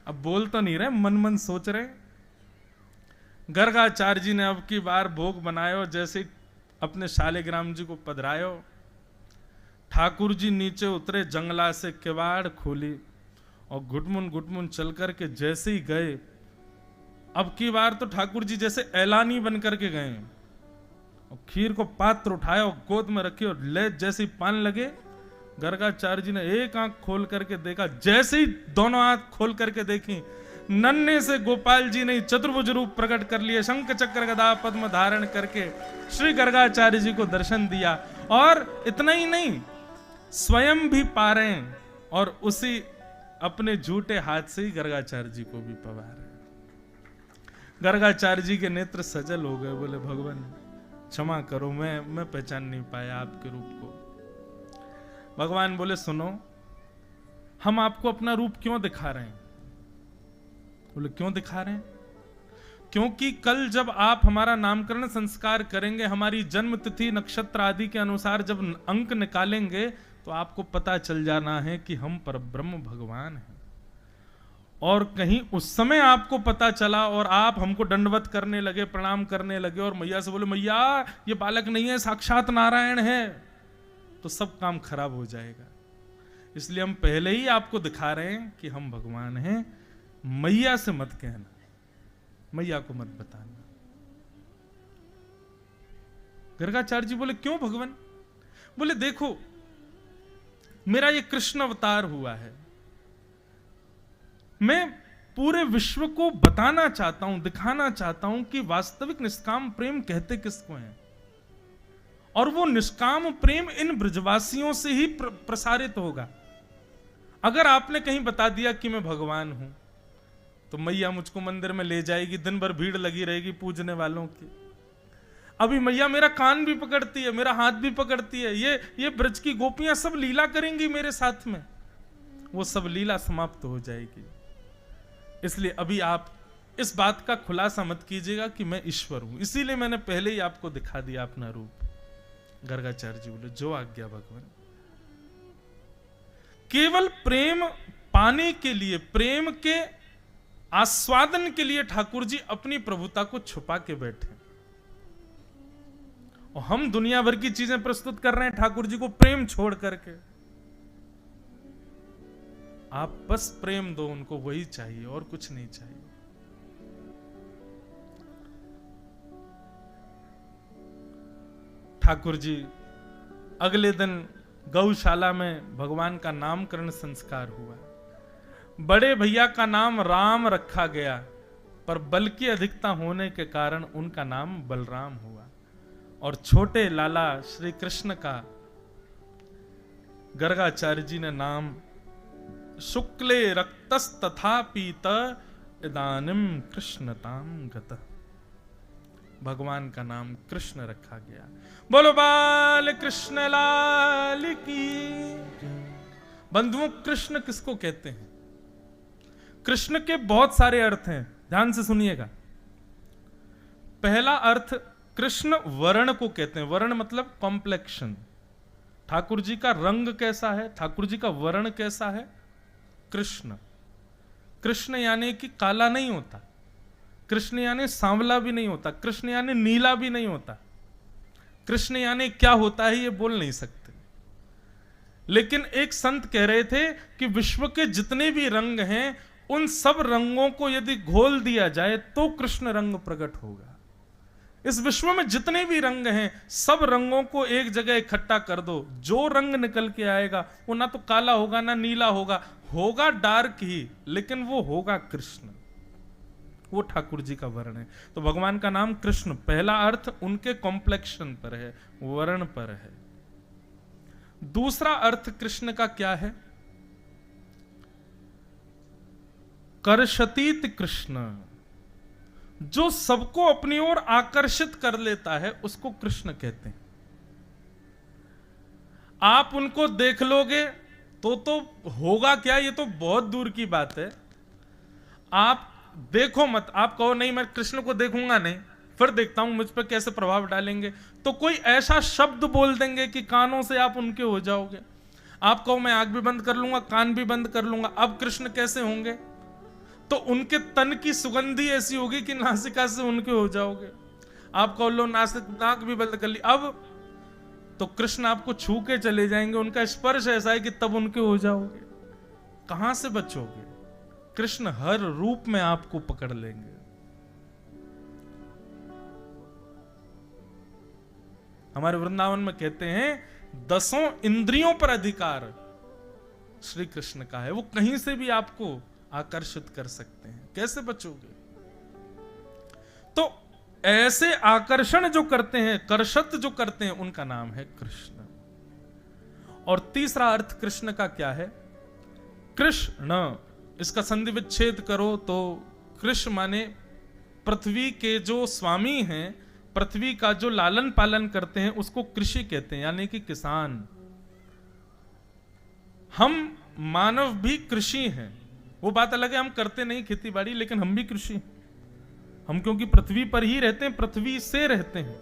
Speaker 1: अब बोल तो नहीं रहे, मन मन सोच रहे। गर्गाचार्य जी ने अब की बार भोग बनायो, जैसे अपने शालिग्राम जी को पधरायो। ठाकुर जी नीचे उतरे, जंगला से किवाड़ खोली और घुटमुन चल करके जैसे ही गए, अब की बार तो ठाकुर जी जैसे ऐलानी बन करके गए और खीर को पात्र उठाया और गोद में रखी और ले जैसे ही पान लगे, गर्गाचार्य जी ने एक आंख खोल करके देखा। जैसे ही दोनों आंख खोल करके देखी, नन्हे से गोपाल जी ने चतुर्भुज रूप प्रकट कर लिए, शंख चक्र गदा पद्म धारण करके श्री गर्गाचार्य जी को दर्शन दिया। और इतना ही नहीं, स्वयं भी पा रहे हैं और उसी अपने झूठे हाथ से ही गर्गाचार्य जी को भी पवा रहे। गर्गाचार्य जी के नेत्र सजल हो गए, बोले भगवान क्षमा करो, मैं पहचान नहीं पाया आपके रूप को। भगवान बोले सुनो, हम आपको अपना रूप क्यों दिखा रहे हैं? बोले क्यों दिखा रहे हैं? क्योंकि कल जब आप हमारा नामकरण संस्कार करेंगे, हमारी जन्म तिथि नक्षत्र आदि के अनुसार जब अंक निकालेंगे, तो आपको पता चल जाना है कि हम परब्रह्म भगवान हैं। और कहीं उस समय आपको पता चला और आप हमको दंडवत करने लगे, प्रणाम करने लगे और मैया से बोले मैया ये बालक नहीं है, साक्षात नारायण है, तो सब काम खराब हो जाएगा। इसलिए हम पहले ही आपको दिखा रहे हैं कि हम भगवान हैं। मैया से मत कहना, मैया को मत बताना। गर्गाचार्य जी बोले क्यों भगवान? बोले देखो, मेरा ये कृष्ण अवतार हुआ है, मैं पूरे विश्व को बताना चाहता हूं, दिखाना चाहता हूं कि वास्तविक निष्काम प्रेम कहते किसको हैं। और वो निष्काम प्रेम इन ब्रजवासियों से ही प्रसारित होगा। अगर आपने कहीं बता दिया कि मैं भगवान हूं, तो मैया मुझको मंदिर में ले जाएगी, दिन भर भीड़ लगी रहेगी पूजने वालों की। अभी मैया मेरा कान भी पकड़ती है, मेरा हाथ भी पकड़ती है, ये ब्रज की गोपियां सब लीला करेंगी मेरे साथ में, वो सब लीला समाप्त हो जाएगी। इसलिए अभी आप इस बात का खुलासा मत कीजिएगा कि मैं ईश्वर हूं, इसीलिए मैंने पहले ही आपको दिखा दिया अपना रूप। गर्गाचार्य जी बोले जो आज्ञा भगवान। केवल प्रेम पाने के लिए, प्रेम के आस्वादन के लिए ठाकुर जी अपनी प्रभुता को छुपा के बैठे, और हम दुनिया भर की चीजें प्रस्तुत कर रहे हैं ठाकुर जी को प्रेम छोड़ करके। आप बस प्रेम दो उनको, वही चाहिए और कुछ नहीं चाहिए। ठाकुर जी अगले दिन गौशाला में भगवान का नामकरण संस्कार हुआ। बड़े भैया का नाम राम रखा गया, पर बल की अधिकता होने के कारण उनका नाम बलराम हुआ। और छोटे लाला श्री कृष्ण का गर्गाचार्य जी ने नाम शुक्ले रक्तस तथा पीत इदानिम कृष्णताम गतः, भगवान का नाम कृष्ण रखा गया। बोलो बाल कृष्ण लाल की। बंधुओं, कृष्ण किसको कहते हैं? कृष्ण के बहुत सारे अर्थ हैं, ध्यान से सुनिएगा। पहला अर्थ, कृष्ण वर्ण को कहते हैं। वर्ण मतलब कॉम्प्लेक्शन। ठाकुर जी का रंग कैसा है, ठाकुर जी का वर्ण कैसा है? कृष्ण। कृष्ण यानी कि काला नहीं होता, कृष्ण यानी सांवला भी नहीं होता, कृष्ण यानी नीला भी नहीं होता। कृष्ण यानी क्या होता है ये बोल नहीं सकते। लेकिन एक संत कह रहे थे कि विश्व के जितने भी रंग हैं, उन सब रंगों को यदि घोल दिया जाए तो कृष्ण रंग प्रकट होगा। इस विश्व में जितने भी रंग हैं, सब रंगों को एक जगह इकट्ठा कर दो, जो रंग निकल के आएगा वो ना तो काला होगा ना नीला होगा, होगा डार्क ही, लेकिन वो होगा कृष्ण। वो ठाकुर जी का वर्ण है। तो भगवान का नाम कृष्ण, पहला अर्थ उनके कॉम्प्लेक्शन पर है, वर्ण पर है। दूसरा अर्थ कृष्ण का क्या है? कर्षतीत कृष्ण, जो सबको अपनी ओर आकर्षित कर लेता है उसको कृष्ण कहते हैं। आप उनको देख लोगे तो होगा क्या, ये तो बहुत दूर की बात है। आप देखो मत, आप कहो नहीं मैं कृष्ण को देखूंगा नहीं, फिर देखता हूं मुझ पर कैसे प्रभाव डालेंगे, तो कोई ऐसा शब्द बोल देंगे कि कानों से आप उनके हो जाओगे। आप कहो मैं आंख भी बंद कर लूंगा, कान भी बंद कर लूंगा, अब कृष्ण कैसे होंगे? तो उनके तन की सुगंधी ऐसी होगी कि नासिका से उनके हो जाओगे। आप कहो लो नाक भी बंद कर ली, अब तो कृष्ण आपको छू के चले जाएंगे, उनका स्पर्श ऐसा है कि तब उनके हो जाओगे। कहां से बचोगे? कृष्ण हर रूप में आपको पकड़ लेंगे। हमारे वृंदावन में कहते हैं 10 इंद्रियों पर अधिकार श्री कृष्ण का है, वो कहीं से भी आपको आकर्षित कर सकते हैं। कैसे बचोगे? तो ऐसे आकर्षण जो करते हैं, कर्षत जो करते हैं, उनका नाम है कृष्ण। और तीसरा अर्थ कृष्ण का क्या है? कृष्ण, इसका संधि विच्छेद करो तो कृष्ण माने पृथ्वी के जो स्वामी हैं, पृथ्वी का जो लालन पालन करते हैं, उसको कृषि कहते हैं, यानी कि किसान। हम मानव भी कृषि हैं। वो बात अलग है, हम करते नहीं खेती बाड़ी, लेकिन हम भी कृषि। हम क्योंकि पृथ्वी पर ही रहते हैं, पृथ्वी से रहते हैं,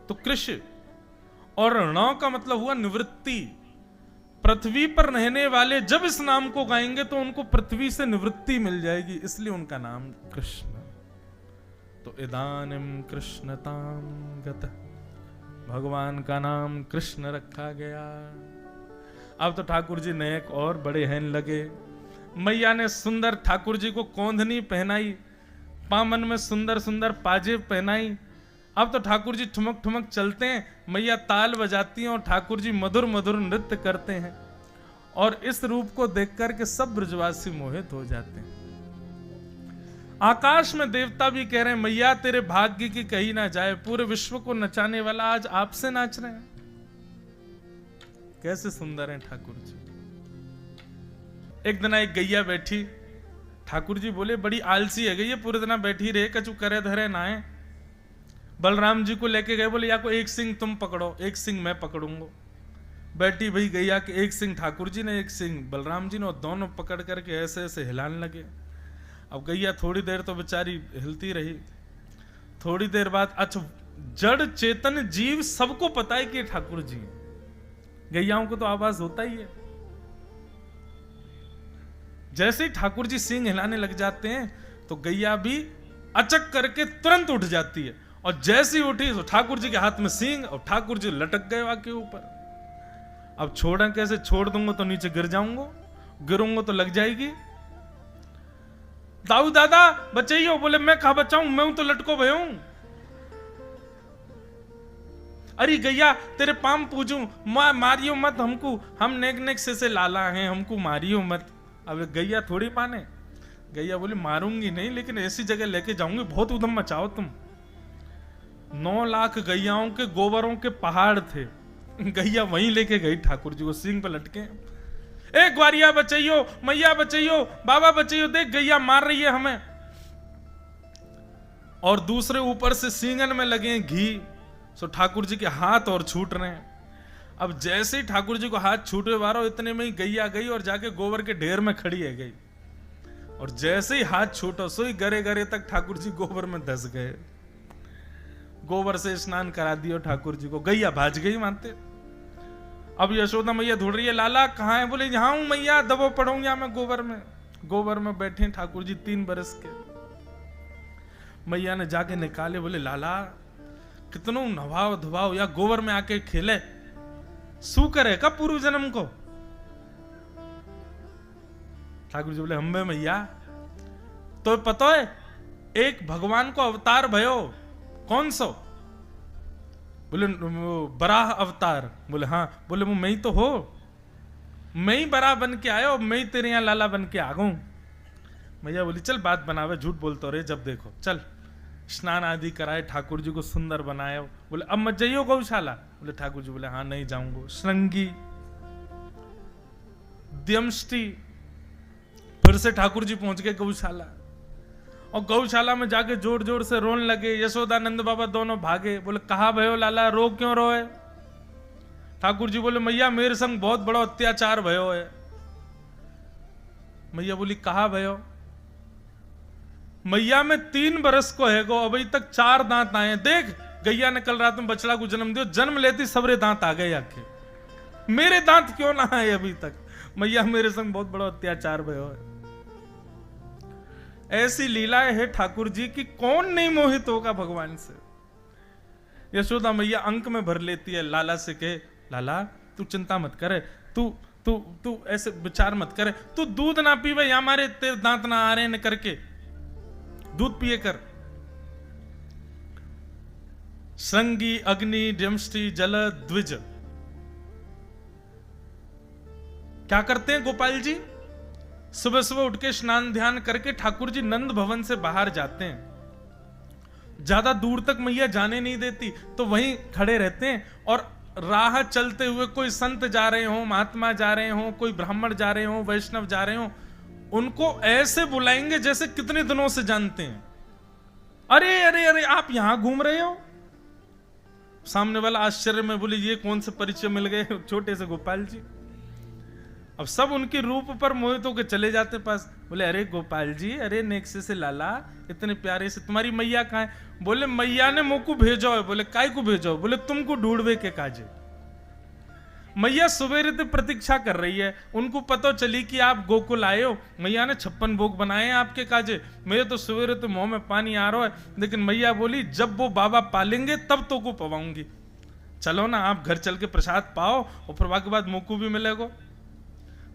Speaker 1: तो कृषि। और ण का मतलब हुआ निवृत्ति। पृथ्वी पर रहने वाले जब इस नाम को गाएंगे तो उनको पृथ्वी से निवृत्ति मिल जाएगी, इसलिए उनका नाम कृष्ण। तो इदानिम कृष्णताम गतः, भगवान का नाम कृष्ण रखा गया। अब तो ठाकुर जी ने एक और बड़े हैन लगे। मैया ने सुंदर ठाकुर जी को कोंधनी पहनाई, पामन में सुंदर सुंदर पाजेब पहनाई। अब तो ठाकुर जी ठुमक ठुमक चलते हैं, मैया ताल बजाती हैं और ठाकुर जी मधुर मधुर नृत्य करते हैं। और इस रूप को देख करके सब ब्रजवासी मोहित हो जाते हैं। आकाश में देवता भी कह रहे हैं मैया तेरे भाग्य की कही ना जाए, पूरे विश्व को नचाने वाला आज आपसे नाच रहे हैं। कैसे सुंदर हैं ठाकुर जी। एक दिन एक गैया बैठी, ठाकुर जी बोले बड़ी आलसी है गैया, पूरे दिन बैठी रहे, कछु करे धरे ना है। बलराम जी को लेके गए, बोले या को एक सिंह तुम पकड़ो, एक सिंह मैं पकड़ूंगा। बैठी भाई गैया के एक सिंह ठाकुर जी ने, एक सिंह बलराम जी ने, और दोनों पकड़ करके ऐसे ऐसे हिलाने लगे। अब गैया थोड़ी देर तो बेचारी हिलती रही। थोड़ी देर बाद अच्छा जड़ चेतन जीव सबको पता है कि ठाकुर जी है, गैयाओं को तो आवाज होता ही है। जैसे ही ठाकुर जी सिंह हिलाने लग जाते हैं तो गैया भी अचक करके तुरंत उठ जाती है, और जैसे ही उठी तो ठाकुर जी के हाथ में सिंह और ठाकुर जी लटक गए वाके ऊपर। अब छोड़ा कैसे? छोड़ दूंगा तो नीचे गिर जाऊंगा, गिरूंगा तो लग जाएगी। दाऊ दादा बचाइयो, बोले मैं कहा बचाऊं, मैं हूं तो लटको भय हूं। अरे गैया तेरे पाम पूजूं, मारियो मत हमको, हम नेक नेक से लाला हैं, हमको मारियो मत। अब गैया थोड़ी माने। गैया बोली मारूंगी नहीं, लेकिन ऐसी जगह लेके जाऊंगी बहुत उधम मचाओ तुम। 9 लाख गैयाओं के गोबरों के पहाड़ थे, गैया वहीं लेके गई ठाकुर जी को, सिंह पे लटके। ए ग्वारिया बचाइयो, मैया बचाइयो, बाबा बचाइयो, देख गैया मार रही है हमें। और दूसरे ऊपर से सींगन में लगे घी, सो ठाकुर जी के हाथ और छूट रहे हैं। अब जैसे ही ठाकुर जी को हाथ छूटे वारो, इतने में ही गैया गई और जाके गोबर के ढेर में खड़ी है गई। और जैसे ही हाथ छूटो सो ही गरे गरे तक ठाकुर जी गोबर में धस गए। गोबर से स्नान करा दियो ठाकुर जी को, गैया भाज गई मानते। अब यशोदा मैया ढूंढ रही है, लाला कहाँ है? बोले यहाँ हूं मैया, दबो पड़ूंगा मैं गोबर में। गोबर में बैठे ठाकुर जी 3 बरस के। मैया ने जाके निकाले, बोले लाला कितनों नवाओ धुवाओ या गोबर में आके खेले, सू करे का पूर्व जन्म को? ठाकुर जी बोले हम्बे मैया तो पता है एक भगवान को अवतार भयो, कौन सो? बोले बराह अवतार। बोले हाँ। बोले वो मैं ही तो हो। मैं ही बड़ा बन के आया और मैं ही तेरे यहाँ लाला बन के आ गऊं। मैया बोली चल बात बनावे, झूठ बोलते रहे जब देखो, चल स्नान आदि कराए, ठाकुर जी को सुंदर बनाया। बोले अब मत जाइयो गौशाला। बोले ठाकुर जी बोले हाँ नहीं जाऊंगा। श्रृंगी द्यमष्टि फिर से ठाकुर जी पहुंच गए गौशाला, और गौशाला में जाके जोर जोर से रोने लगे। यशोदानंद बाबा दोनों भागे। बोले कहा भयो लाला, रो क्यों रोए? ठाकुर जी बोले मैया मेरे संग बहुत बड़ा अत्याचार भयो है। मैया बोली कहा भयो? मैया में 3 बरस को है गो, अभी तक 4 दांत आए। देख गैया ने कल रात में बछड़ा को जन्म दियो, जन्म लेती सबरे दांत आ गए आके, मेरे दांत क्यों ना आए अभी तक? मैया मेरे संग बहुत बड़ा अत्याचार भयो है। ऐसी लीलाएं है ठाकुर जी की, कौन नहीं मोहित होगा भगवान से। यशोदा मैया अंक में भर लेती है, लाला से कहे लाला तू चिंता मत करे, तू ऐसे विचार मत करे, तू दूध ना पीवे, या हमारे तेरे दांत ना आ रहे न करके दूध पिए कर। श्रृंगी अग्नि जमष्टि जल द्विज क्या करते हैं गोपाल जी? सुबह सुबह उठ के स्नान ध्यान करके ठाकुर जी नंद भवन से बाहर जाते हैं। ज्यादा दूर तक मैया जाने नहीं देती, तो वहीं खड़े रहते हैं, और राह चलते हुए कोई संत जा रहे हो, महात्मा जा रहे हो, कोई ब्राह्मण जा रहे हो, वैष्णव जा रहे हो, उनको ऐसे बुलाएंगे जैसे कितने दिनों से जानते हैं। अरे अरे अरे आप यहां घूम रहे हो? सामने वाला आश्चर्य में बोले ये कौन से परिचय मिल गए छोटे से गोपाल जी। अब सब उनके रूप पर मोहित होकर चले जाते पास। बोले अरे गोपाल जी, अरे नेक्से से लाला, इतने प्यारे से, तुम्हारी मैया कहाँ है? बोले मैया ने मुंह को भेजो है। बोले काय को भेजो? बोले तुमको ढूंढवे के काजे। मैया सवेरे से प्रतीक्षा कर रही है, उनको पता चली कि आप गोकुल आए हो, मैया ने 56 भोग बनाए हैं आपके काजे। मेरे तो सवेरे तो मुंह में पानी आ रहा है, लेकिन मैया बोली जब वो बाबा पालेंगे तब तो को पवाऊंगी। चलो ना आप घर चल के प्रसाद पाओ, और फिर के बाद मुंह को भी मिलेगा।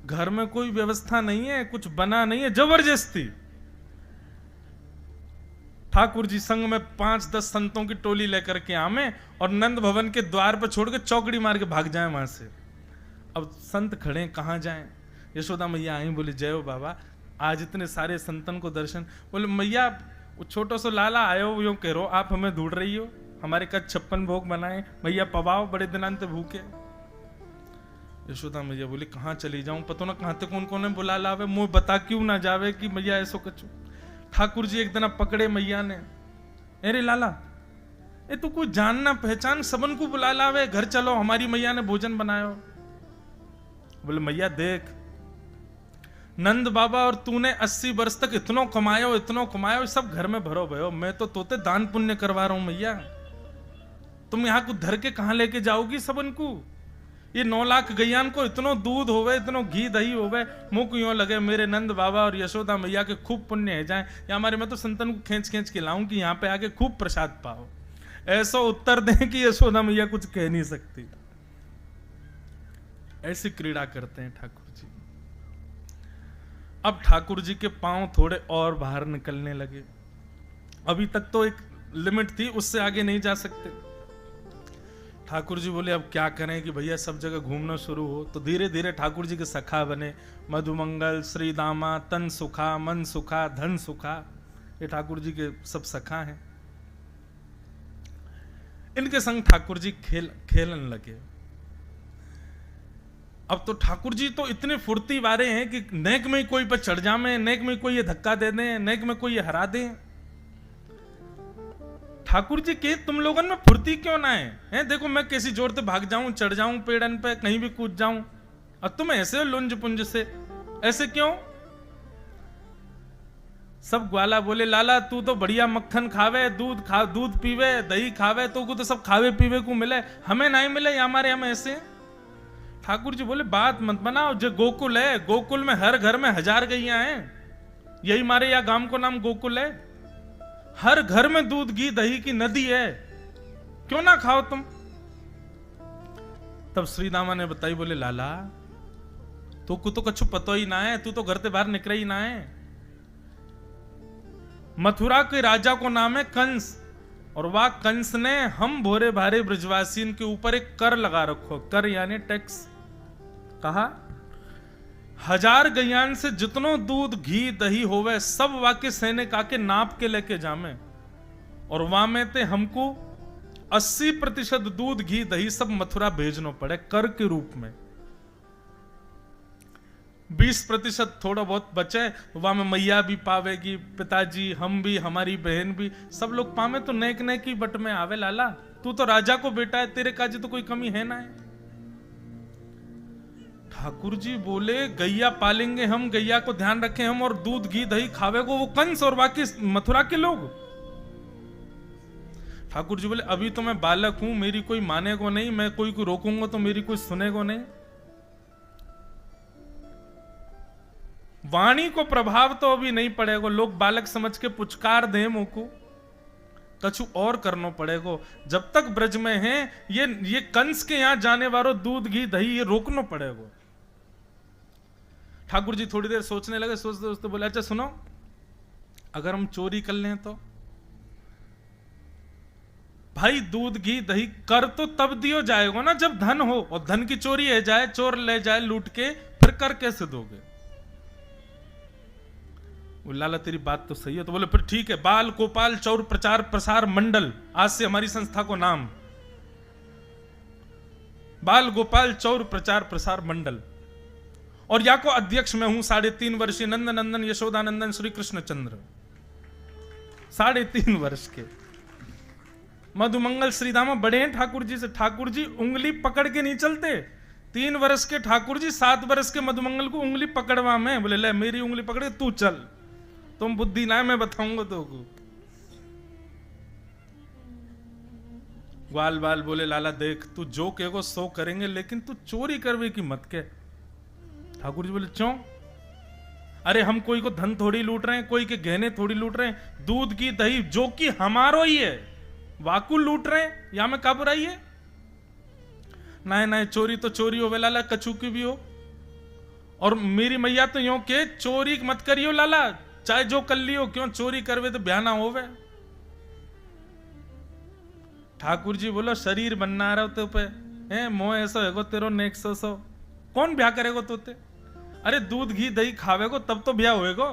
Speaker 1: घर में कोई व्यवस्था नहीं है, कुछ बना नहीं है, जबरदस्ती। ठाकुर जी संग में 5-10 संतों की टोली लेकर के आमे, और नंद भवन के द्वार पर छोड़ के चौकड़ी मार के भाग जाए वहां से। अब संत खड़े, कहां जाएं? यशोदा मैया आई, बोले जय हो बाबा, आज इतने सारे संतन को दर्शन। बोले मैया वो छोटो सो लाला आयो, यूं कह रो आप हमें ढूंढ रही हो, हमारे का 56 भोग बनाए, मैया पवाओ, बड़े दिनांत भूखे। यशोदा मैया बोली कहाँ चली जाऊं, पता ना कहां तक कौन कौन बुला लावे, मुंह बता क्यों ना जावे कि मैया ऐसो कछु। ठाकुर जी एक दिन पकड़े मैया ने, अरे लाला ए तू कोई जानना पहचान, सबन को बुला लावे, घर चलो, हमारी मैया ने भोजन बनायो। बोले मैया देख नंद बाबा और तूने 80 वर्ष तक इतनो कमायो, सब घर में भरो भयो, मैं तो तोते दान पुण्य करवा रहा हूं मैया, तुम यहाँ को धर के कहां लेके जाओगी सबन को? ये 9 लाख गैयान को इतनो दूध होवे, इतनो घी दही होवे, मुंह यूं लगे मेरे नंद बाबा और यशोदा मैया के खूब पुण्य है जाए, या हमारे मैं तो संतन को खींच खींच के लाऊं कि यहाँ पे आके खूब प्रसाद पाओ। ऐसा उत्तर दें कि यशोदा मैया कुछ कह नहीं सकती। ऐसी क्रीड़ा करते हैं ठाकुर जी। अब ठाकुर जी के पांव थोड़े और बाहर निकलने लगे। अभी तक तो एक लिमिट थी, उससे आगे नहीं जा सकते। ठाकुर जी बोले अब क्या करें कि भैया सब जगह घूमना शुरू हो, तो धीरे धीरे ठाकुर जी के सखा बने। मधुमंगल, श्री दामा, तन सुखा, मन सुखा, धन सुखा, ये ठाकुर जी के सब सखा हैं। इनके संग ठाकुर जी खेलन लगे। अब तो ठाकुर जी तो इतने फुर्ती वाले हैं कि नेक में कोई पर चढ़ जामे, नेक में कोई ये धक्का दे दे, नेक में कोई ये हरा दे। ठाकुर जी के तुम लोगों में फुर्ती क्यों ना है? देखो मैं कैसी जोर से भाग जाऊं, चढ़ जाऊं पेड़न पे, कहीं भी कूद जाऊं, और तुम ऐसे लुंज पुंज से, ऐसे क्यों? सब ग्वाला बोले लाला तू तो बढ़िया मक्खन खावे, दूध पीवे, दही खावे, तो को तो सब खावे पीवे को मिले, हमें नहीं मिले, हमारे हम ऐसे। ठाकुर जी बोले बात मत बनाओ, जो गोकुल है, गोकुल में हर घर में 1000 गैया हैं, यही मारे या गांव को नाम गोकुल है। हर घर में दूध घी दही की नदी है, क्यों ना खाओ तुम? तब श्री दामा ने बताई, बोले लाला तो को तो कछु पतो ही ना है, तू तो घर से बाहर निकल ही ना है। मथुरा के राजा को नाम है कंस, और वह कंस ने हम भोरे भारे ब्रजवासियों के ऊपर एक कर लगा रखो, कर यानी टैक्स। कहा 1000 गैयान से जितनो दूध घी दही होवे सब वाके सैनिक आके नाप के लेके जामे, और वामे ते हमको 80% दूध घी दही सब मथुरा भेजनो पड़े कर के रूप में। 20% थोड़ा बहुत बचे वहां में मैया भी पावेगी, पिताजी, हम भी, हमारी बहन भी, सब लोग पावे तो नेक नेक की बट में आवे। लाला तू तो राजा को बेटा है, तेरे काजी तो कोई कमी है ना है। ठाकुर जी बोले गैया पालेंगे हम, गैया को ध्यान रखें हम, और दूध घी दही खावे को वो कंस और बाकी मथुरा के लोग। ठाकुर जी बोले अभी तो मैं बालक हूं, मेरी कोई माने को नहीं, मैं कोई को रोकूंगा तो मेरी कोई सुने को नहीं। वाणी को प्रभाव तो अभी नहीं पड़ेगा, लोग बालक समझ के पुचकार दे मुंह को, कछु और करना पड़ेगा। जब तक ब्रज में हैं ये कंस के यहां जाने वालों दूध घी दही ये रोकना पड़ेगा। ठाकुर जी थोड़ी देर सोचने लगे, सोचते सोचते बोले अच्छा सुनो, अगर हम चोरी कर लें तो? भाई दूध घी दही कर तो तब दियो जाएगा ना जब धन हो, और धन की चोरी है जाए, चोर ले जाए लूट के, फिर कर कैसे दोगे? लाला तेरी बात तो सही है। तो बोले फिर ठीक है, बाल गोपाल चौर प्रचार प्रसार मंडल, आज से हमारी संस्था को नाम बाल गोपाल चौर प्रचार प्रसार मंडल, और या को अध्यक्ष मैं हूं 3.5 वर्षीय नंद नंदन यशोदानंदन श्री कृष्णचंद्र, 3.5 वर्ष के मधुमंगल श्रीधामा बड़े हैं ठाकुर जी से। ठाकुर जी उंगली पकड़ के नहीं चलते, 3 वर्ष के ठाकुर जी 7 वर्ष के मधुमंगल को उंगली पकड़वा में बोले ले मेरी उंगली पकड़े तू चल, तुम बुद्धि ना मैं बताऊंगा तो को। ग्वाल बाल बोले लाला देख तू जो कहेगो सो करेंगे, लेकिन तू चोरी करवे की मत के। ठाकुर जी बोले क्यों? अरे हम कोई को धन थोड़ी लूट रहे हैं, कोई के गहने थोड़ी लूट रहे हैं, दूध की दही जो कि हमारो ही है वाकु लूट रहे हैं, या में का बुराई है? ना ना चोरी तो चोरी हो लाला, कछु की भी हो। और मेरी मैया तो यूं के चोरी मत करियो लाला, चाहे जो कर लियो, क्यों चोरी करवे तो ब्याह ना होवे। ठाकुर जी बोलो शरीर बनना रहा तो पे है मोह ऐसा है तेरो नेक सो कौन ब्याह करेगो तोते? अरे दूध घी दही खावेगो तब तो ब्याह होएगो।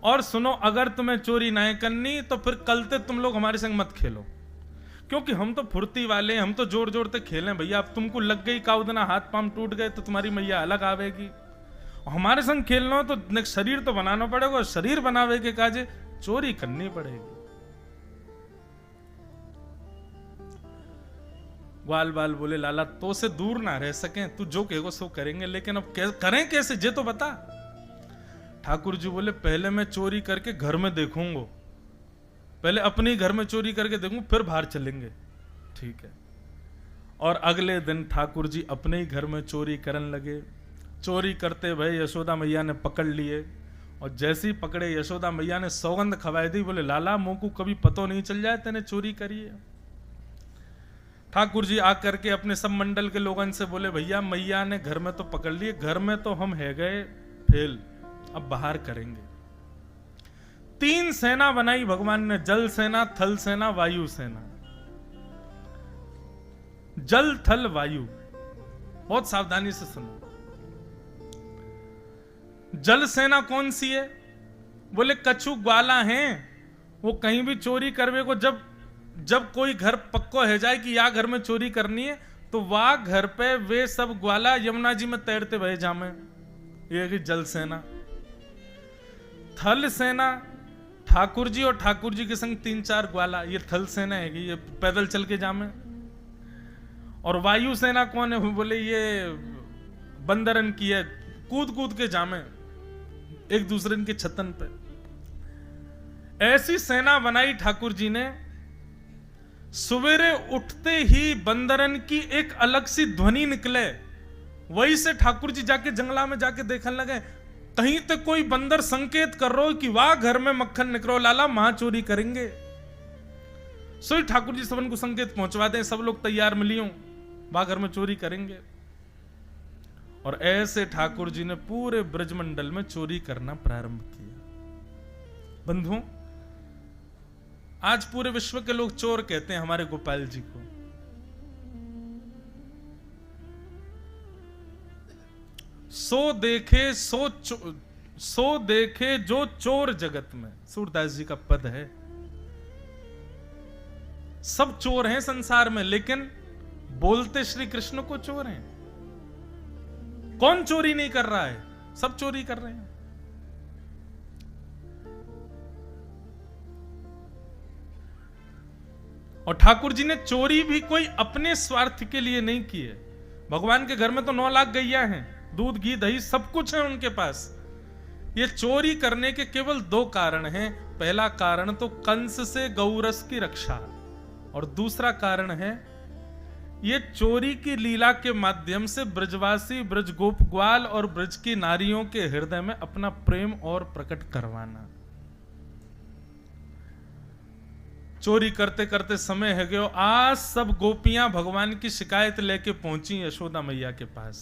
Speaker 1: और सुनो अगर तुम्हें चोरी नहीं करनी तो फिर कल से तुम लोग हमारे संग मत खेलो, क्योंकि हम तो फुर्ती वाले, हम तो जोर जोर से खेलें भैया। अब तुमको लग गई काउदना, हाथ पांव टूट गए तो तुम्हारी मैया अलग आवेगी। हमारे संग खेलना हो तो शरीर तो बनाना पड़ेगा, शरीर बनावे के काजे चोरी करनी पड़ेगी। ग्वाल बाल बोले लाला तो से दूर ना रह सके, तू जो कहेगो सो करेंगे, लेकिन अब करें कैसे जे तो बता। ठाकुर जी बोले पहले मैं चोरी करके घर में देखूंगा, पहले अपने घर में चोरी करके देखूं फिर बाहर चलेंगे। ठीक है। और अगले दिन ठाकुर जी अपने ही घर में चोरी करने लगे। चोरी करते भाई यशोदा मैया ने पकड़ लिए, और जैसे ही पकड़े यशोदा मैया ने सौगंध खवाई दी, बोले लाला मुंह को कभी पतो नहीं चल जाए तेने चोरी करी है। ठाकुर जी आकर के अपने सब मंडल के लोगों से बोले भैया मैया ने घर में तो पकड़ लिए, घर में तो हम है गए फेल, अब बाहर करेंगे। 3 सेना बनाई भगवान ने, जल सेना, थल सेना, वायु सेना। जल थल वायु, बहुत सावधानी से सुनो। जल सेना कौन सी है? बोले कछु ग्वाला हैं, वो कहीं भी चोरी करवे को जब कोई घर पक्को है जाए कि या घर में चोरी करनी है, तो वह घर पे वे सब ग्वाला यमुना जी में तैरते भय जामे, ये कि जल सेना। थल सेना ठाकुर जी और ठाकुर जी के संग 3-4 ग्वाला, ये थल सेना है कि ये पैदल चल के जामे। और वायु सेना कौन है? बोले ये बंदरन की है, कूद कूद के जामे एक दूसरे के छतन पे। ऐसी सेना बनाई ठाकुर जी ने। सवेरे उठते ही बंदरन की एक अलग सी ध्वनि निकले, वही से ठाकुर जी जाके जंगला में जाके देखने लगे, कहीं तो कोई बंदर संकेत कर रहा हो कि वाह घर में मक्खन निकलो लाला मां चोरी करेंगे। सो ठाकुर जी सबन को संकेत पहुंचवा दें, सब लोग तैयार मिलियो, वाह घर में चोरी करेंगे। और ऐसे ठाकुर जी ने पूरे ब्रजमंडल में चोरी करना प्रारंभ किया। बंधुओं, आज पूरे विश्व के लोग चोर कहते हैं हमारे गोपाल जी को। सो देखे जो चोर जगत में, सूरदास जी का पद है। सब चोर हैं संसार में, लेकिन बोलते श्री कृष्ण को चोर हैं। कौन चोरी नहीं कर रहा है? सब चोरी कर रहे हैं। और ठाकुर जी ने चोरी भी कोई अपने स्वार्थ के लिए नहीं की है। भगवान के घर में तो 9 लाख गैया हैं, दूध घी दही सब कुछ है उनके पास। ये चोरी करने के केवल 2 कारण हैं। पहला कारण तो कंस से गौरस की रक्षा, और दूसरा कारण है ये चोरी की लीला के माध्यम से ब्रजवासी, ब्रज गोप ग्वाल और ब्रज की नारियों के हृदय में अपना प्रेम और प्रकट करवाना। चोरी करते करते समय है गयो। आज सब गोपियां भगवान की शिकायत लेके पहुंची यशोदा मैया के पास,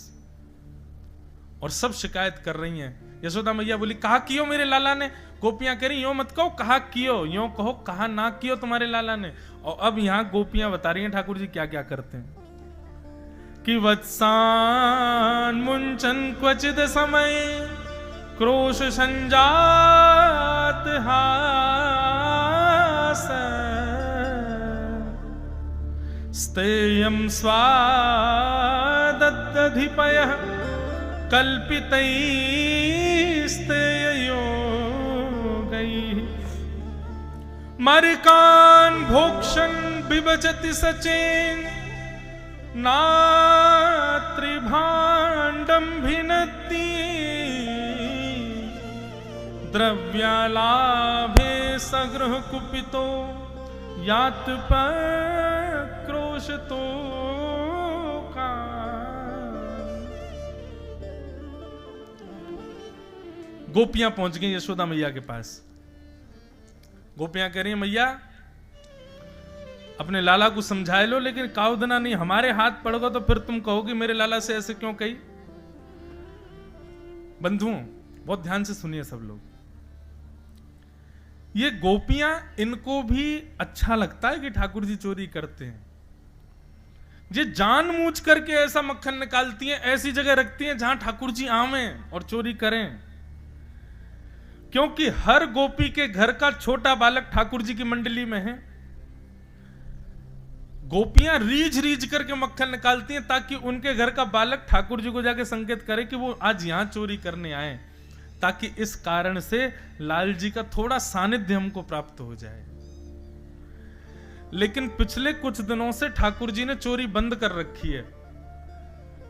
Speaker 1: और सब शिकायत कर रही हैं। यशोदा मैया बोली, कहा कियो मेरे लाला ने? गोपियां कह रही, यो मत कहो कहा कियो, यो कहो कहा ना कियो तुम्हारे लाला ने। और अब यहां गोपियां बता रही हैं ठाकुर जी क्या क्या करते हैं कि वत्सान मुंचन क्वचित समय क्रोश संजात हास स्तेयं स्वादधिपयः कल्पितैस्तेयोगैः मरिकान् भोक्षन् बिभजति सचेन नात्रिभाण्डं भिनत्ति द्रव्यालाभे सगृह कुपितो यात्पक्रोशतो का। गोपियां पहुंच गई यशोदा मैया के पास। गोपियां कह रही हैं, मैया अपने लाला को समझा लो, लेकिन काउदना नहीं, हमारे हाथ पड़ोगा तो फिर तुम कहोगे मेरे लाला से ऐसे क्यों कही। बंधुओं बहुत ध्यान से सुनिए सब लोग। ये गोपियां, इनको भी अच्छा लगता है कि ठाकुर जी चोरी करते हैं। ये जानबूझ करके ऐसा मक्खन निकालती हैं, ऐसी जगह रखती हैं जहां ठाकुर जी आवें और चोरी करें, क्योंकि हर गोपी के घर का छोटा बालक ठाकुर जी की मंडली में है। गोपियां रीझ रीझ करके मक्खन निकालती हैं ताकि उनके घर का बालक ठाकुर जी को जाके संकेत करे कि वो आज यहां चोरी करने आए, ताकि इस कारण से लाल जी का थोड़ा सानिध्य हमको प्राप्त हो जाए। लेकिन पिछले कुछ दिनों से ठाकुर जी ने चोरी बंद कर रखी है।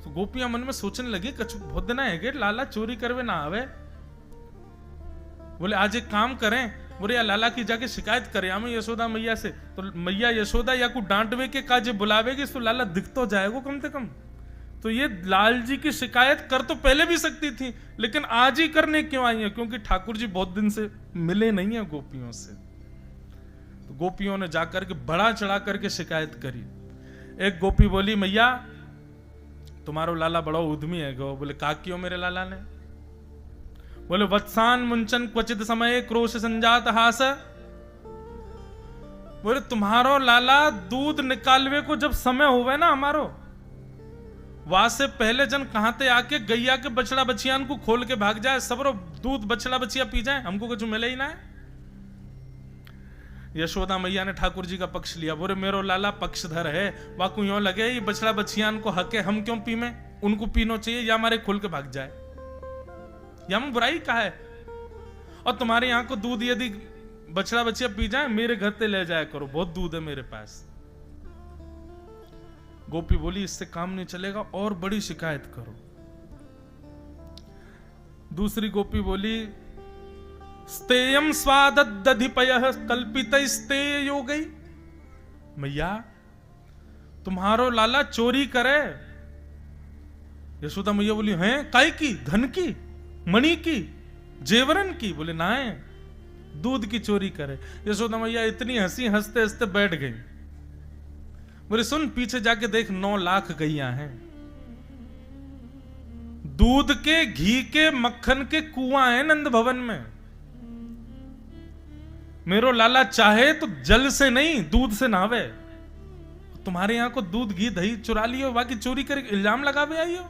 Speaker 1: तो गोपियां मन में सोचने लगी, कछु बहुत दिन है लाला चोरी करवे ना आवे। बोले आज एक काम करें, बोले या लाला की जाके शिकायत करे हमें यशोदा मैया से। तो मैया यशोदा या को डांटवे के काजे बुलावेगी तो लाला दिख तो जाएगा कम से कम। तो ये लाल जी की शिकायत कर तो पहले भी सकती थी, लेकिन आज ही करने क्यों आई है? क्योंकि ठाकुर जी बहुत दिन से मिले नहीं है गोपियों से। तो गोपियों ने जाकर के बड़ा चढ़ा करके शिकायत करी। एक गोपी बोली, मैया तुम्हारो लाला बड़ा उद्यमी है गो। बोले का क्यों मेरे लाला ने? बोले वत्सान मुंचन क्वचित समय क्रोश संजात हास। बोले तुम्हारो लाला दूध निकालवे को जब समय हुए ना हमारो, वहां से पहले जन कहां ते आके गैया के बछड़ा बछियान को खोल के भाग जाए, सबरो दूध बछड़ा बछिया पी जाए, हमको कुछ मिले ही ना है। यशोदा मैया ने ठाकुर जी का पक्ष लिया। बोले मेरो लाला पक्षधर है, वाकू यूं लगे ये बछड़ा बछियान को हके हम क्यों पीमे, उनको पीनो चाहिए या हमारे खोल के भाग जाए, या हम बुराई का है। और तुम्हारे यहां को दूध यदि बछड़ा बछिया पी जाए, मेरे घर पे ले जाया करो, बहुत दूध है मेरे पास। गोपी बोली इससे काम नहीं चलेगा, और बड़ी शिकायत करो। दूसरी गोपी बोली स्तेयम स्वादधिपयः कल्पितैस्तेयोगै। मैया तुम्हारो लाला चोरी करे। यशोदा मैया बोली हैं काय की, धन की, मणि की, जेवरन की? बोले ना है, दूध की चोरी करे। यशोदा मैया इतनी हंसी, हंसते हंसते बैठ गई। बोले सुन, पीछे जाके देख 9 लाख गैया हैं, दूध के, घी के, मक्खन के कुआं है नंद भवन में। मेरो लाला चाहे तो जल से नहीं दूध से नहावे। तुम्हारे यहां को दूध घी दही चुरा लियो, बाकी चोरी करके इल्जाम लगावे आई हो।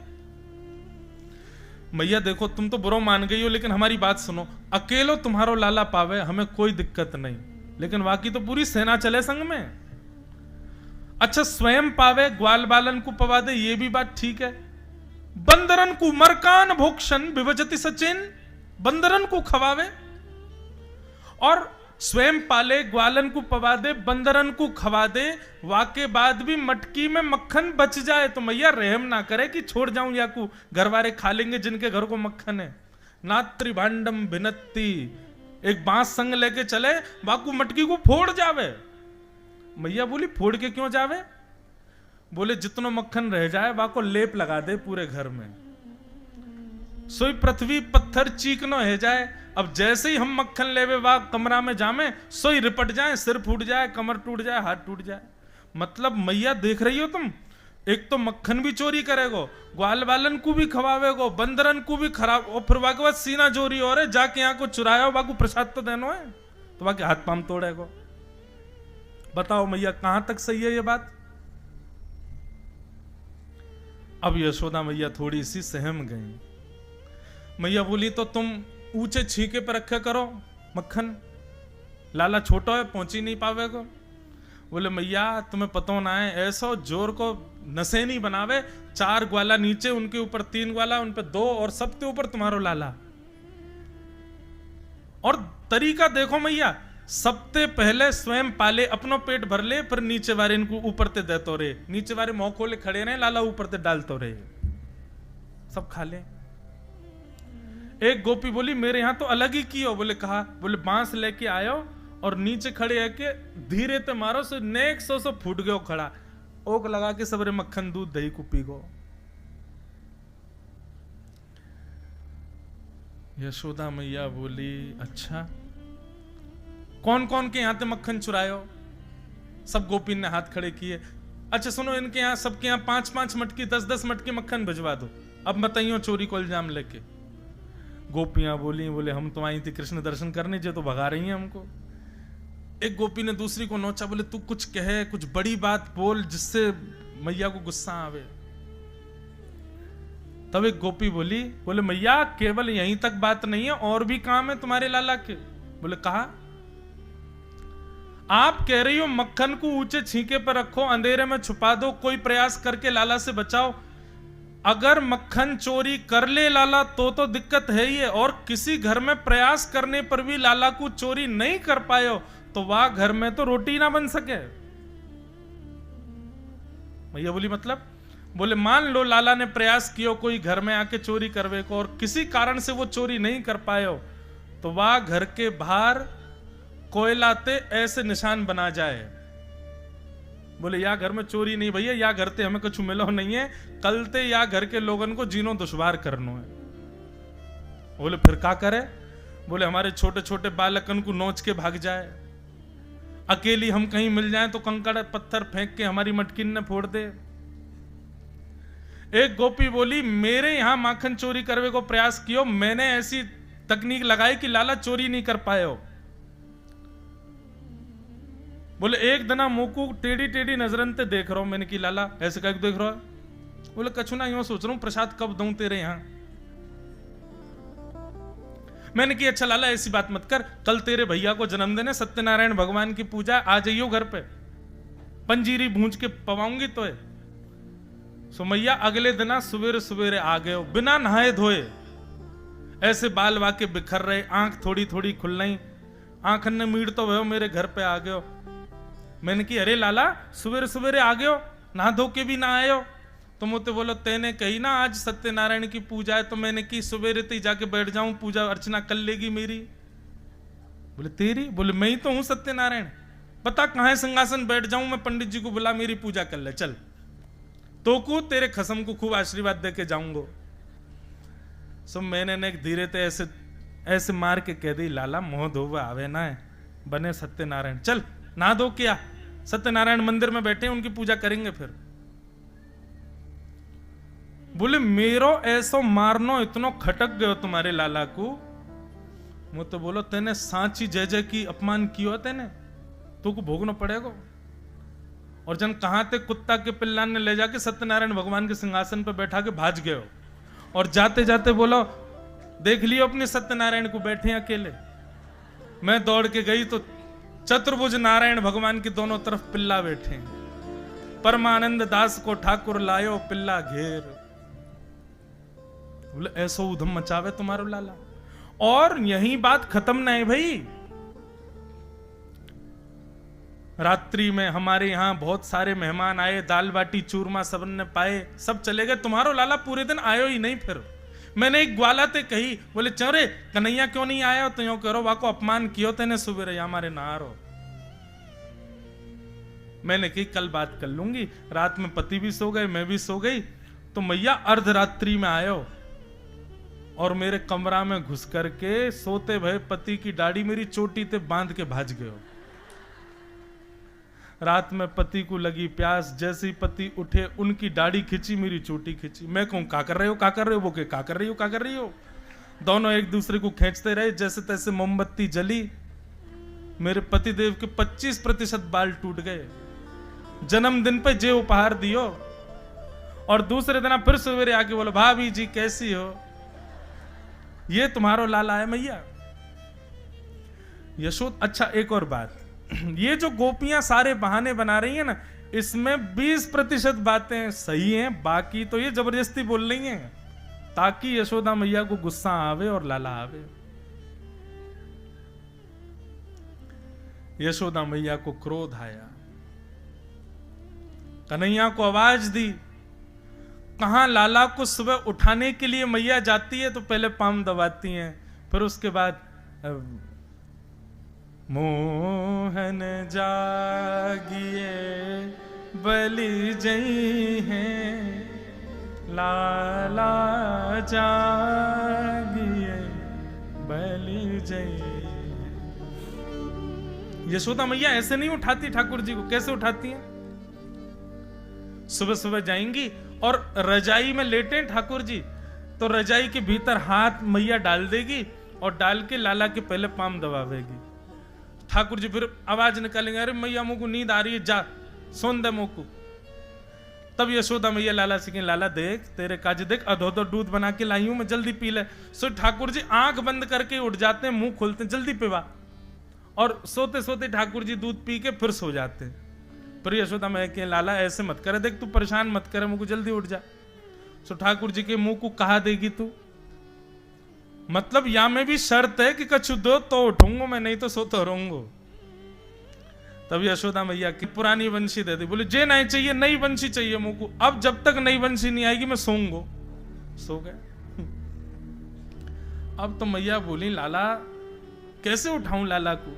Speaker 1: मैया देखो तुम तो बुरा मान गई हो, लेकिन हमारी बात सुनो, अकेलो तुम्हारो लाला पावे हमें कोई दिक्कत नहीं, लेकिन बाकी तो पूरी सेना चले संग में। अच्छा स्वयं पावे ग्वाल बालन को पवा दे, ये भी बात ठीक है। बंदरन को मरकान भोक्षण विभजति सचिन, बंदरन को खवावे और स्वयं पाले, ग्वालन को पवा दे, बंदरन को खवा दे, वाके बाद भी मटकी में मक्खन बच जाए तो मैया रहम ना करे कि छोड़ जाऊं या को घर वाले खा लेंगे जिनके घर को मक्खन है। नात्री भांडम भिनत्ती, एक बांस संग लेके चले, वाकू मटकी को फोड़ जावे। मैया बोली फोड़ के क्यों जावे? बोले जितनो मक्खन रह जाए वाको लेप लगा दे पूरे घर में, सोई पृथ्वी पत्थर चीकनो है जाए। अब जैसे ही हम मक्खन लेवे वा कमरा में जामे, सोई रिपट जाए, सिर फूट जाए, कमर टूट जाए, हाथ टूट जाए। मतलब मैया देख रही हो तुम, एक तो मक्खन भी चोरी करेगो, ग्वाल बालन को भी खवावेगो, बंदरन को भी खराब, और फिर वाके बाद सीना चोरी हो रहे, जाके यहाँ को चुराया वाकू प्रसाद तो देनो है, तो वाके हाथ पाम तोड़ेगो। बताओ मैया कहां तक सही है ये बात? अब यशोदा मैया थोड़ी सी सहम गई। मैया बोली तो तुम ऊंचे छीके पर रखे करो मक्खन, लाला छोटा है पहुंची नहीं पावेगो। बोले मैया तुम्हें पता ना है, ऐसा जोर को नशे नहीं बनावे, 4 ग्वाला नीचे, उनके ऊपर 3 ग्वाला, उन पे 2 और सबके ऊपर तुम्हारो लाला। और तरीका देखो मैया, सबसे पहले स्वयं पाले, अपनो पेट भर ले, फिर नीचे वाले इनको ऊपर ते देतो रे, नीचे वाले मुंह खोले खड़े रहे, लाला ऊपर ते डालतो रे, सब खा ले। एक गोपी बोली मेरे यहां तो अलग ही की हो। बोले कहा? बोले बांस लेके आयो और नीचे खड़े है के धीरे ते मारो, सो नेक सो फूट गयो खड़ा, ओक लगा के सबरे मक्खन दूध दही को पी गो। यशोदा मैया बोली अच्छा कौन कौन के यहां ते मक्खन चुरायो? सब गोपी ने हाथ खड़े किए। अच्छा सुनो, इनके यहां सबके यहां 5-5 मटकी 10-10 मटकी मक्खन भिजवा दो, अब बताइयो चोरी को इल्जाम लेके। गोपियां बोली, बोले हम तो आई थी कृष्ण दर्शन करने, जो तो भगा रही हैं हमको। एक गोपी ने दूसरी को नोचा, बोले तू कुछ कहे, कुछ बड़ी बात बोल जिससे मैया को गुस्सा आवे। तब एक गोपी बोली, बोले मैया केवल यहीं तक बात नहीं है, और भी काम है तुम्हारे लाला के। बोले कहा? आप कह रही हो मक्खन को ऊंचे छींके पर रखो, अंधेरे में छुपा दो, कोई प्रयास करके लाला से बचाओ। अगर मक्खन चोरी कर ले लाला तो दिक्कत है ही है, और किसी घर में प्रयास करने पर भी लाला को चोरी नहीं कर पाए हो तो वह घर में तो रोटी ना बन सके। भैया बोली मतलब? बोले मान लो लाला ने प्रयास किया कोई घर में आके चोरी करवे को, और किसी कारण से वो चोरी नहीं कर पाए हो, तो वह घर के बाहर कोयलाते ऐसे निशान बना जाए। बोले या घर में चोरी नहीं भैया, या घर ते हमें कुछ मिलो नहीं है, कल ते या घर के लोगन को जीनो दुश्वार करनो है। बोले फिर क्या करे? बोले हमारे छोटे छोटे बालकन को नोच के भाग जाए, अकेली हम कहीं मिल जाए तो कंकड़ पत्थर फेंक के हमारी मटकिन ने फोड़ दे। एक गोपी बोली मेरे यहां माखन चोरी करने को प्रयास कियो, मैंने ऐसी तकनीक लगाई कि लाला चोरी नहीं कर पाए हो। बोले एक दना मुंह को टेढ़ी टेढ़ी नजरन ते देख रहा हूं, मैंने कि लाला ऐसे क्या देख रहा है? बोले कछु ना, यूं सोच रहा हूं प्रसाद कब दूं तेरे यहां। मैंने कि अच्छा लाला ऐसी बात मत कर, कल तेरे भैया को जन्मदिन है, सत्यनारायण भगवान की पूजा, आ जाइयो घर पे, पंजीरी भूंज के पवाऊंगी तो है। सो मैया अगले दिन सवेरे सवेरे आ गए, बिना नहाए धोए, ऐसे बाल वाके बिखर रहे, आंख थोड़ी थोड़ी खुल रही, आंख ने मीड़ तो भयो मेरे घर पे आ गयो। मैंने कि अरे लाला सवेरे सवेरे आ गयो, नहा धो के भी ना आयो? तो मुझे बोलो तेने कही ना आज सत्यनारायण की पूजा है, तो मैंने कि सवेरे ते जाके बैठ जाऊं, पूजा अर्चना कर लेगी मेरी। बोले तेरी? बोले मैं ही तो हूं सत्यनारायण, पता कहां सिंहासन बैठ जाऊं मैं, पंडित जी को बुला मेरी पूजा कर ले चल, तो को तेरे खसम को खूब आशीर्वाद दे के जाऊंगो। सो मैंने ने धीरे ते ऐसे ऐसे मार के कह दी लाला मोह धोवा आवे ना है, बने सत्यनारायण, चल ना दो क्या, सत्यनारायण मंदिर में बैठे उनकी पूजा करेंगे फिर। बोले मेरो ऐसो मारनो इतनो खटक गयो तुम्हारे लाला को, वो तो बोलो तेने सांची जय जय की अपमान कियो तेने, तो को भोगना पड़ेगा। और जन कहां ते कुत्ता के पिल्लान ने ले जाके सत्यनारायण भगवान के सिंहासन पर बैठा के भाज गयो, और जाते जाते बोलो देख लियो अपने सत्यनारायण को बैठे अकेले। मैं दौड़ के गई तो चतुर्भुज नारायण भगवान की दोनों तरफ पिल्ला बैठे। परमानंद दास को ठाकुर लायो पिल्ला घेर। बोले ऐसा उधम मचावे तुम्हारो लाला। और यही बात खत्म नहीं भाई। रात्रि में हमारे यहां बहुत सारे मेहमान आए, दाल बाटी चूरमा सबन ने पाए, सब चले गए। तुम्हारो लाला पूरे दिन आयो ही नहीं। फिर मैंने एक ग्वाला ते कही, बोले चौरे कन्हैया क्यों नहीं आया? तो यूं करो वाको अपमान कियो तेने सुबह हमारे नारो। मैंने कही कल बात कर लूंगी। रात में पति भी सो गए, मैं भी सो गई। तो मैया अर्धरात्रि में आयो और मेरे कमरा में घुस करके सोते भय पति की दाढ़ी मेरी चोटी ते बांध के भाज गयो। रात में पति को लगी प्यास, जैसे ही पति उठे उनकी दाढ़ी खींची, मेरी चोटी खींची। मैं कहूं का कर रहे हो, का कर रहे हो? वो के का कर रही हो, का कर रही हो? दोनों एक दूसरे को खींचते रहे, जैसे तैसे मोमबत्ती जली। मेरे पतिदेव के 25% बाल टूट गए। जन्मदिन पे जे उपहार दियो। और दूसरे दिन फिर सवेरे आके बोलो भाभी जी कैसी हो? ये तुम्हारो लाला है मैया। यशोद अच्छा एक और बात, ये जो गोपियां सारे बहाने बना रही हैं ना, इसमें 20% बातें सही हैं, बाकी तो ये जबरदस्ती बोल रही हैं ताकि यशोदा मैया को गुस्सा आवे और लाला आवे। यशोदा मैया को क्रोध आया, कन्हैया को आवाज दी। कहां लाला को सुबह उठाने के लिए मैया जाती है तो पहले पाम दबाती हैं, फिर उसके बाद मोहन जागिए बलि जई हैं, लाला जागिए बलि जई। यशोदा मैया ऐसे नहीं उठाती ठाकुर जी को। कैसे उठाती हैं? सुबह सुबह जाएंगी और रजाई में लेटे ठाकुर जी, तो रजाई के भीतर हाथ मैया डाल देगी और डाल के लाला के पहले पाम दबावेगी। ठाकुर जी फिर आवाज निकालेंगे, अरे मैया मुझको नींद आ रही है, जा सोन दे मुझको। तब यशोदा मैया लाला से कहें, लाला देख तेरे काज देख, अधो दूध बना के लाई हूं मैं, जल्दी पी ले। सो ठाकुर जी आंख बंद करके उठ जाते हैं, मुंह खोलते हैं, जल्दी पीवा। और सोते सोते ठाकुर जी दूध पी के फिर सो जाते हैं। फिर यशोदा मैया कहें, लाला ऐसे मत करे, देख तू परेशान मत करे मुझको, जल्दी उठ जा। सो ठाकुर जी के मुंह को कहा देगी तू? मतलब या में भी शर्त है कि कछु दो तो उठूंगा मैं, नहीं तो सोता रहूंगा। तब यशोदा मैया की पुरानी वंशी दे दी। बोले जे नहीं चाहिए, नई वंशी चाहिए मुझको। अब जब तक नई वंशी नहीं आएगी मैं सोऊंगा। सो गए। अब तो मैया बोली, लाला कैसे उठाऊं लाला को?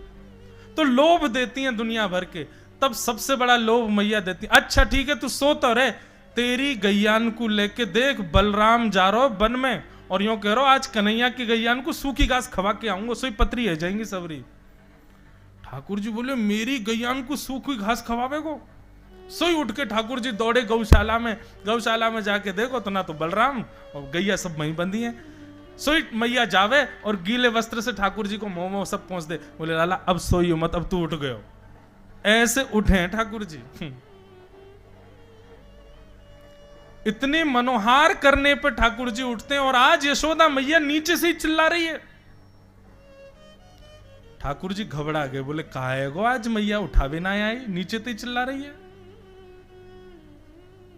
Speaker 1: तो लोभ देती हैं दुनिया भर के। तब सबसे बड़ा लोभ मैया देती, अच्छा ठीक है तू सो तो रहे, तेरी गैयान को लेके देख बलराम जा रहा वन में और यूं कह रहा आज कन्हैया की गैयान को सूखी घास खवा के आऊंगा, सोई पतरी है जाएंगी सबरी। ठाकुर जी बोले, मेरी गैयान को सूखी घास खवावे को? सोई उठ के ठाकुर जी दौड़े गौशाला में। गौशाला में जाके देखो तो ना तो बलराम और गैया सब वहीं बंधी हैं। सोई मैया जावे और गीले वस्त्र से ठाकुर जी को मोमो सब पहुंच दे। बोले लाला अब सोइयो मत, अब तू उठ गयो। ऐसे उठे हैं ठाकुर जी। इतने मनोहार करने पर ठाकुर जी उठते हैं। और आज यशोदा मैया नीचे से ही चिल्ला रही है। ठाकुर जी घबरा गए, बोले काहे गो आज मैया उठावे ना आई, नीचे तो ही चिल्ला रही है।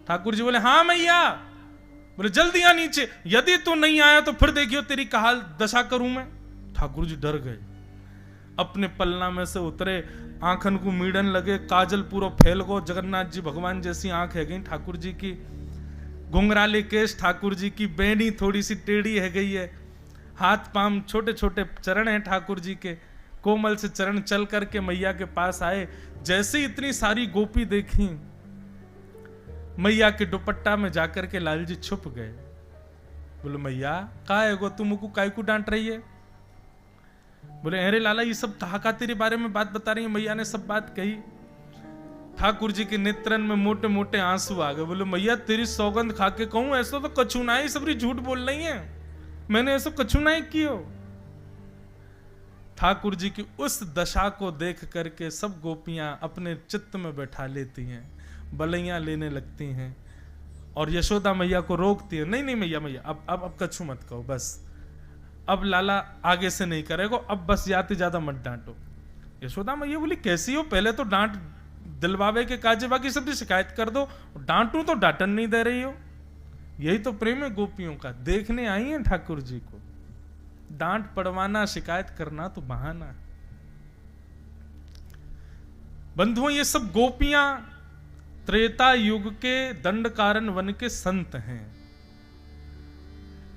Speaker 1: ठाकुर जी बोले हाँ मैया। बोले जल्दी आ नीचे, यदि तू नहीं आया तो फिर देखियो तेरी कहाल दशा करूं मैं। ठाकुर जी डर गए, अपने पलना में से उतरे, आंखन को मीड़न लगे, काजल पूरा फैल गो। जगन्नाथ जी भगवान जैसी आंख है गई ठाकुर जी की, घुंघराले केश ठाकुर जी की, बेनी थोड़ी सी टेढ़ी है गई है, हाथ पाम छोटे छोटे चरण हैं ठाकुर जी के, कोमल से चरण चल करके मैया के पास आए। जैसे इतनी सारी गोपी देखी, मैया के दुपट्टा में जाकर के लाल जी छुप गए। बोले मैया का है गो, तुम को काय को डांट रही है? बोले अरे लाला ये सब कहा तेरे बारे में बात बता रही है। मैया ने सब बात कही। ठाकुर जी के नेत्रन में मोटे मोटे आंसू आ गए। बोले मैया तेरी सौगंध खा के कहूं ऐसा तो कछु ना ही, सबरी झूठ बोल रही है, मैंने ऐसा कछु ना ही कियो। ठाकुर जी की उस दशा को देख करके सब गोपियां अपने चित्त में बैठा लेती हैं, बलैया लेने लगती हैं। और यशोदा मैया को रोकती है, नहीं नहीं मैया मैया अब कछु मत कहो, बस अब लाला आगे से नहीं करेगा, अब बस जाते ज्यादा मत डांटो। यशोदा मैया बोली कैसी हो, पहले तो डांट दिलवावे के काजे, बाकी सब शिकायत कर दो, डांटू तो डांटन नहीं दे रही हो। यही तो प्रेम है गोपियों का, देखने आई है ठाकुर जी को, डांट पड़वाना शिकायत करना तो बहाना है। बंधुओं ये सब गोपियां त्रेता युग के दंडकारण्य वन के संत हैं,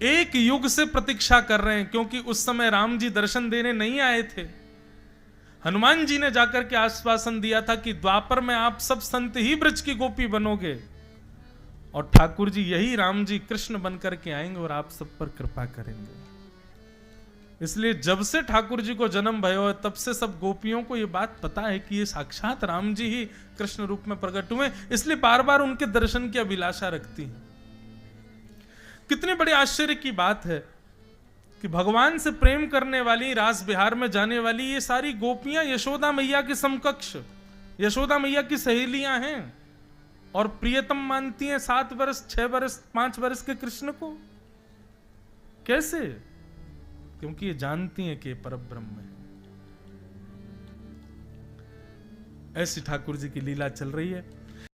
Speaker 1: एक युग से प्रतीक्षा कर रहे हैं, क्योंकि उस समय राम जी दर्शन देने नहीं आए थे। हनुमान जी ने जाकर के आश्वासन दिया था कि द्वापर में आप सब संत ही ब्रज की गोपी बनोगे, और ठाकुर जी यही राम जी कृष्ण बनकर के आएंगे और आप सब पर कृपा करेंगे। इसलिए जब से ठाकुर जी को जन्म भयो है, तब से सब गोपियों को यह बात पता है कि ये साक्षात राम जी ही कृष्ण रूप में प्रकट हुए, इसलिए बार बार उनके दर्शन की अभिलाषा रखती हैं। कितने बड़े आश्चर्य की बात है कि भगवान से प्रेम करने वाली, रास बिहार में जाने वाली ये सारी गोपियां यशोदा मैया के समकक्ष, यशोदा मैया की सहेलियां हैं, और प्रियतम मानती हैं 7 वर्ष 6 वर्ष 5 वर्ष के कृष्ण को। कैसे? क्योंकि ये जानती हैं कि परब्रह्म है। ऐसी ठाकुर जी की लीला चल रही है।